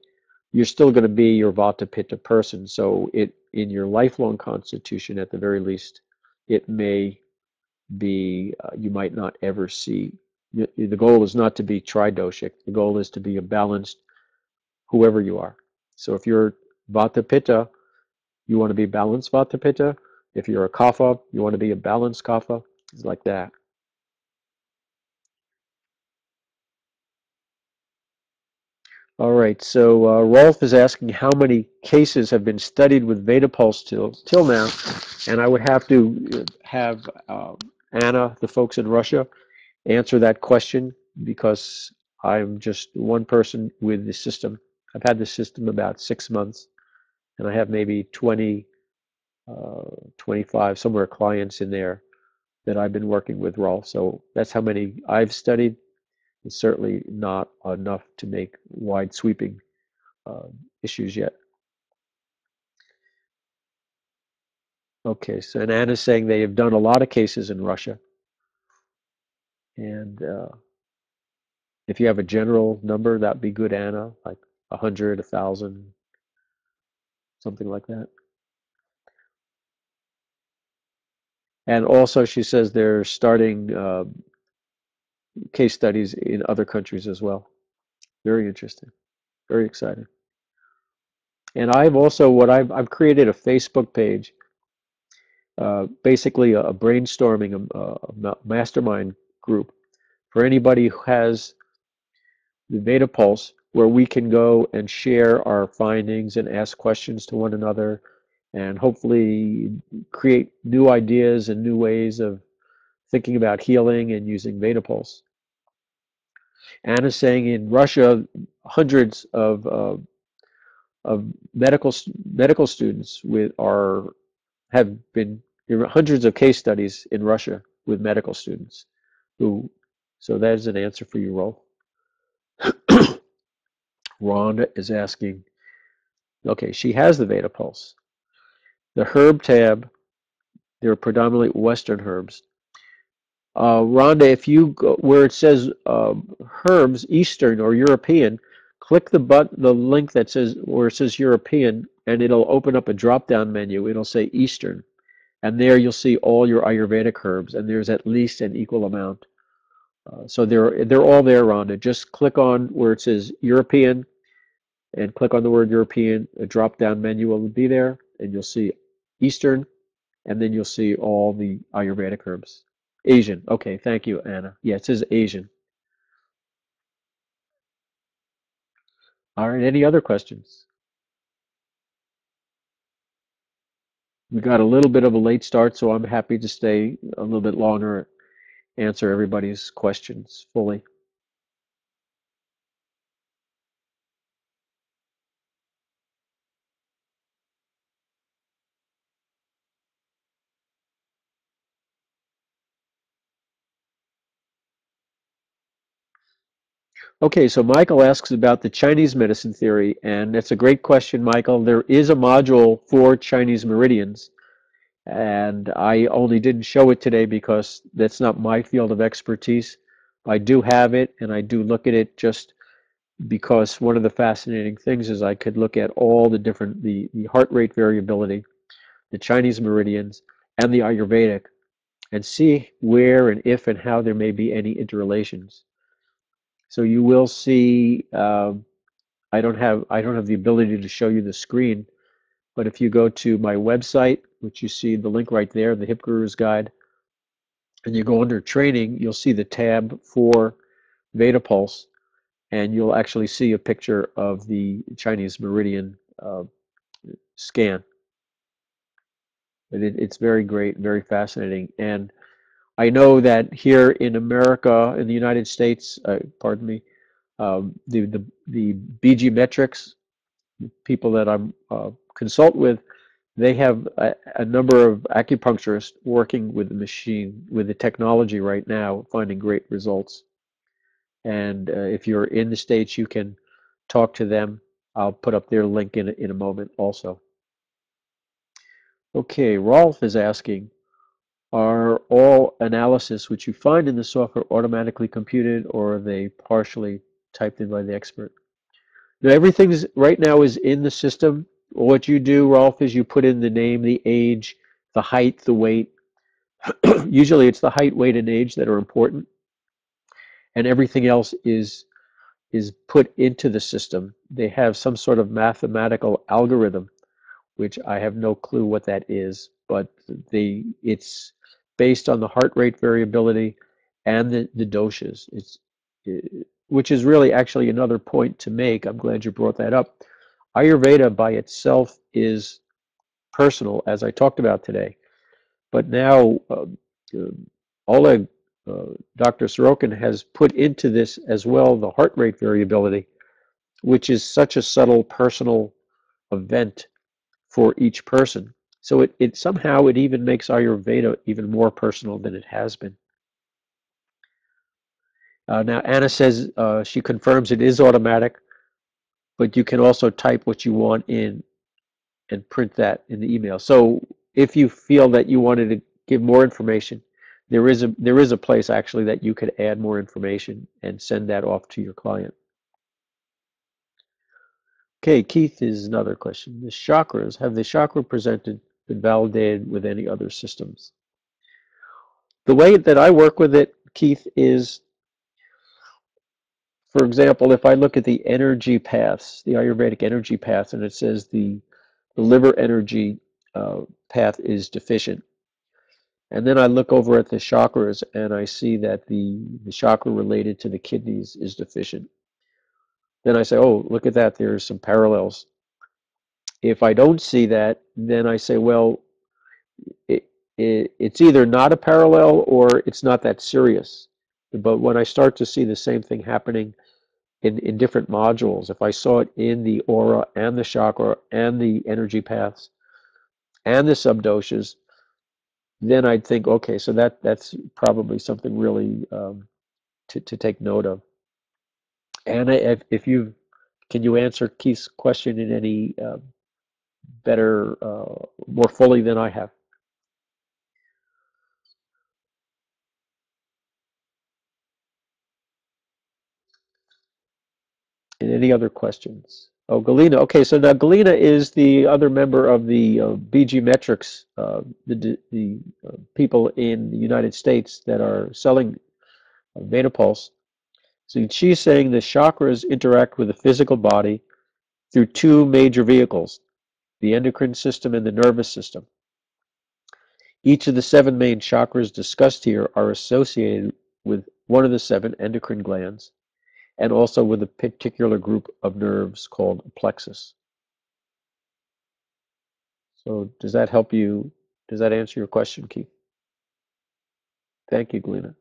you're still going to be your Vata Pitta person. So in your lifelong constitution, at the very least, it may be you might not ever see. The goal is not to be tridoshic. The goal is to be a balanced, whoever you are. So if you're Vata Pitta, you want to be balanced Vata Pitta. If you're a Kapha, you want to be a balanced Kapha. It's like that. All right, so Rolf is asking how many cases have been studied with Veda Pulse till now, and I would have to have Anna, the folks in Russia, answer that question because I'm just one person with the system. I've had the system about 6 months, and I have maybe 20, 25, somewhere clients in there that I've been working with, Rolf. So that's how many I've studied. It's certainly not enough to make wide sweeping issues yet. Okay, so and Anna's saying they have done a lot of cases in Russia. And if you have a general number, that'd be good, Anna, like 100, 1,000, something like that. And also she says they're starting case studies in other countries as well. Very interesting, very exciting. And I've also, I've created a Facebook page, basically a brainstorming, a mastermind group for anybody who has the Veda Pulse, where we can go and share our findings and ask questions to one another and hopefully create new ideas and new ways of thinking about healing and using Veda Pulse. Anna's saying in Russia, hundreds of medical students have been, there are hundreds of case studies in Russia with medical students who, so there's an answer for you, Rolf. Rhonda is asking, okay, she has the Veda Pulse. The herb tab, they're predominantly Western herbs. Rhonda, if you go where it says herbs, Eastern or European, click the link that says where it says European, and it'll open up a drop-down menu. It'll say Eastern, and there you'll see all your Ayurvedic herbs, and there's at least an equal amount. So they're all there, Rhonda. Just click on where it says European, and click on the word European. A drop-down menu will be there, and you'll see Eastern, and then you'll see all the Ayurvedic herbs. Asian. Okay, thank you, Anna. Yeah, it says Asian. All right, any other questions? We got a little bit of a late start, so I'm happy to stay a little bit longer, answer everybody's questions fully. Okay, so Michael asks about the Chinese medicine theory, and that's a great question, Michael. There is a module for Chinese meridians, and I only didn't show it today because that's not my field of expertise. I do have it, and I do look at it just because one of the fascinating things is I could look at all the different, the heart rate variability, the Chinese meridians, and the Ayurvedic, and see where and if and how there may be any interrelations. So you will see, I don't have the ability to show you the screen, but if you go to my website, which you see the link right there, the Hip Guru's Guide, and you go under training, you'll see the tab for Veta Pulse, and you'll actually see a picture of the Chinese meridian scan. It's very great, very fascinating. And I know that here in America, in the United States, pardon me, the BG metrics people that I'm consult with, they have a number of acupuncturists working with the machine, with the technology right now, finding great results. And if you're in the States, you can talk to them. I'll put up their link in a moment also. Okay, Rolf is asking, are all analysis which you find in the software automatically computed, or are they partially typed in by the expert? Now, everything's right now is in the system. What you do, Rolf, is you put in the name, the age, the height, the weight. Usually it's the height, weight, and age that are important, and everything else is put into the system. They have some sort of mathematical algorithm, which I have no clue what that is, but it's based on the heart rate variability and the doshas. Which is really actually another point to make. I'm glad you brought that up. Ayurveda by itself is personal, as I talked about today, but now Oleg, Dr. Sorokin has put into this as well the heart rate variability, which is such a subtle personal event for each person. So it somehow it even makes Ayurveda even more personal than it has been. Now Anna says she confirms it is automatic, but you can also type what you want in and print that in the email. So if you feel that you wanted to give more information, there is a place actually that you could add more information and send that off to your client. Okay, Keith is another question. The chakras, have the chakra presented been validated with any other systems? The way that I work with it, Keith, is, for example, if I look at the energy paths, the Ayurvedic energy path, and it says the liver energy path is deficient, and then I look over at the chakras and I see that the chakra related to the kidneys is deficient. Then I say, oh, look at that, there's some parallels. If I don't see that, then I say, well, it's either not a parallel or it's not that serious. But when I start to see the same thing happening in different modules, if I saw it in the aura and the chakra and the energy paths and the sub-doshas, then I'd think, okay, so that's probably something really to take note of. Anna, if you can you answer Keith's question in any better, more fully than I have? And any other questions? Oh, Galena. Okay, so now Galena is the other member of the BG Metrics, the people in the United States that are selling Veta Pulse. So she's saying the chakras interact with the physical body through two major vehicles, the endocrine system and the nervous system. Each of the seven main chakras discussed here are associated with one of the seven endocrine glands and also with a particular group of nerves called plexus. So does that help you? Does that answer your question, Keith? Thank you, Galina.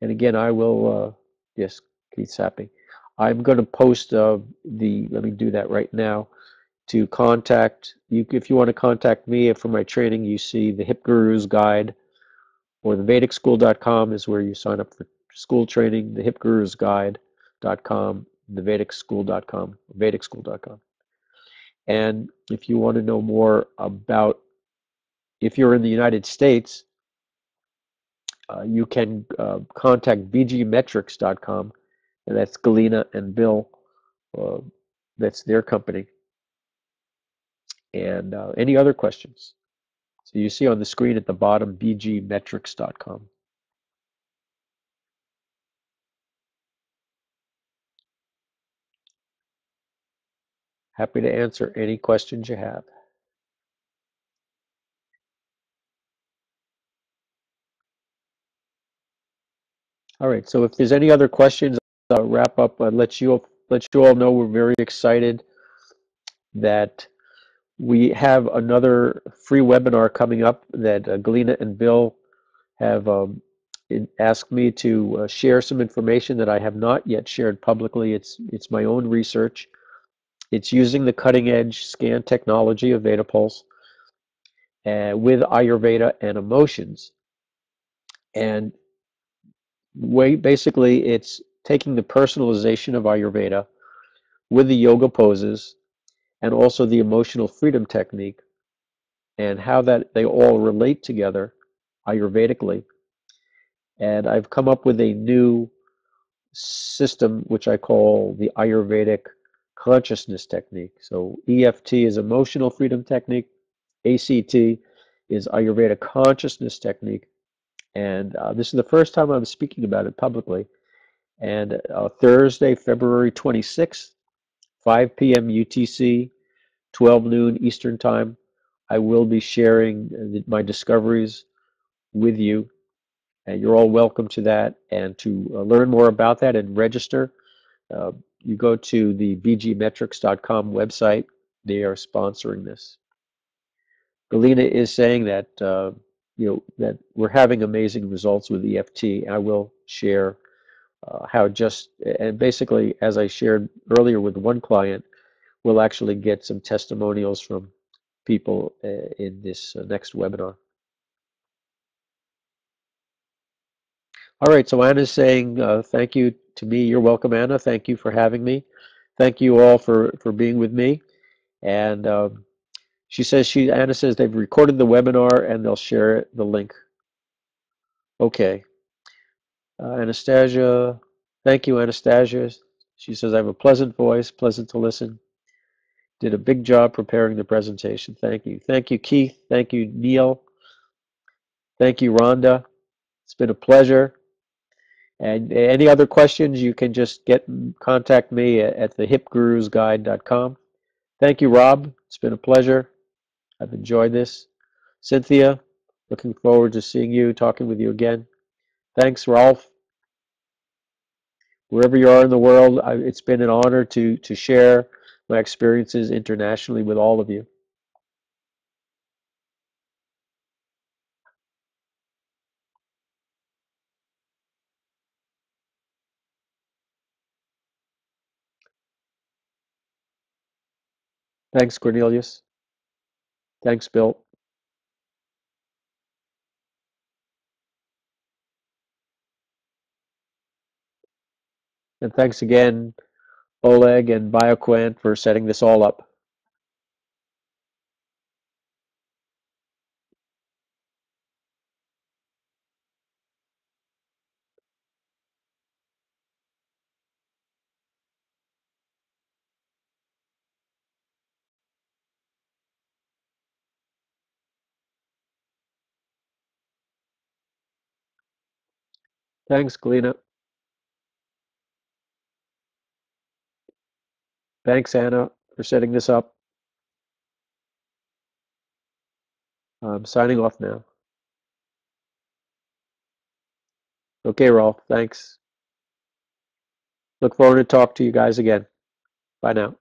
And again, I will, yes, Keith's happy. I'm going to post let me do that right now, to contact you. If you want to contact me for my training, you see the Hip Gurus Guide, or the VedicSchool.com is where you sign up for school training, the HipGurusGuide.com, the VedicSchool.com, VedicSchool.com. And if you want to know more about, if you're in the United States, you can contact bgmetrics.com, and that's Galina and Bill. That's their company. And any other questions? So you see on the screen at the bottom, bgmetrics.com. Happy to answer any questions you have. All right, so if there's any other questions, I'll wrap up. I'll let you all know we're very excited that we have another free webinar coming up that Galina and Bill have asked me to share some information that I have not yet shared publicly. It's my own research. It's using the cutting edge scan technology of Veta Pulse with Ayurveda and emotions. And basically, it's taking the personalization of Ayurveda with the yoga poses and also the emotional freedom technique, and how that they all relate together Ayurvedically. And I've come up with a new system which I call the Ayurvedic consciousness technique. So EFT is emotional freedom technique, ACT is Ayurveda consciousness technique, and this is the first time I'm speaking about it publicly. And Thursday, February 26th, 5 p.m. UTC, 12 noon Eastern Time, I will be sharing my discoveries with you. And you're all welcome to that. And to learn more about that and register, you go to the bgmetrics.com website. They are sponsoring this. Galina is saying that that we're having amazing results with EFT. I will share and basically, as I shared earlier with one client, we'll actually get some testimonials from people in this next webinar. All right, so Anna's saying thank you to me. You're welcome, Anna. Thank you for having me. Thank you all for being with me. And Anna says they've recorded the webinar and they'll share the link. Okay. Anastasia, thank you, Anastasia. She says, I have a pleasant voice, pleasant to listen. Did a big job preparing the presentation. Thank you. Thank you, Keith. Thank you, Neil. Thank you, Rhonda. It's been a pleasure. And any other questions, you can just contact me at thehipgurusguide.com. Thank you, Rob. It's been a pleasure. I've enjoyed this. Cynthia, looking forward to seeing you, talking with you again. Thanks, Rolf. Wherever you are in the world, it's been an honor to share my experiences internationally with all of you. Thanks, Cornelius. Thanks, Bill. And thanks again, Oleg and BioQuant, for setting this all up. Thanks, Galina. Thanks, Anna, for setting this up. I'm signing off now. Okay, Rolf, thanks. Look forward to talk to you guys again. Bye now.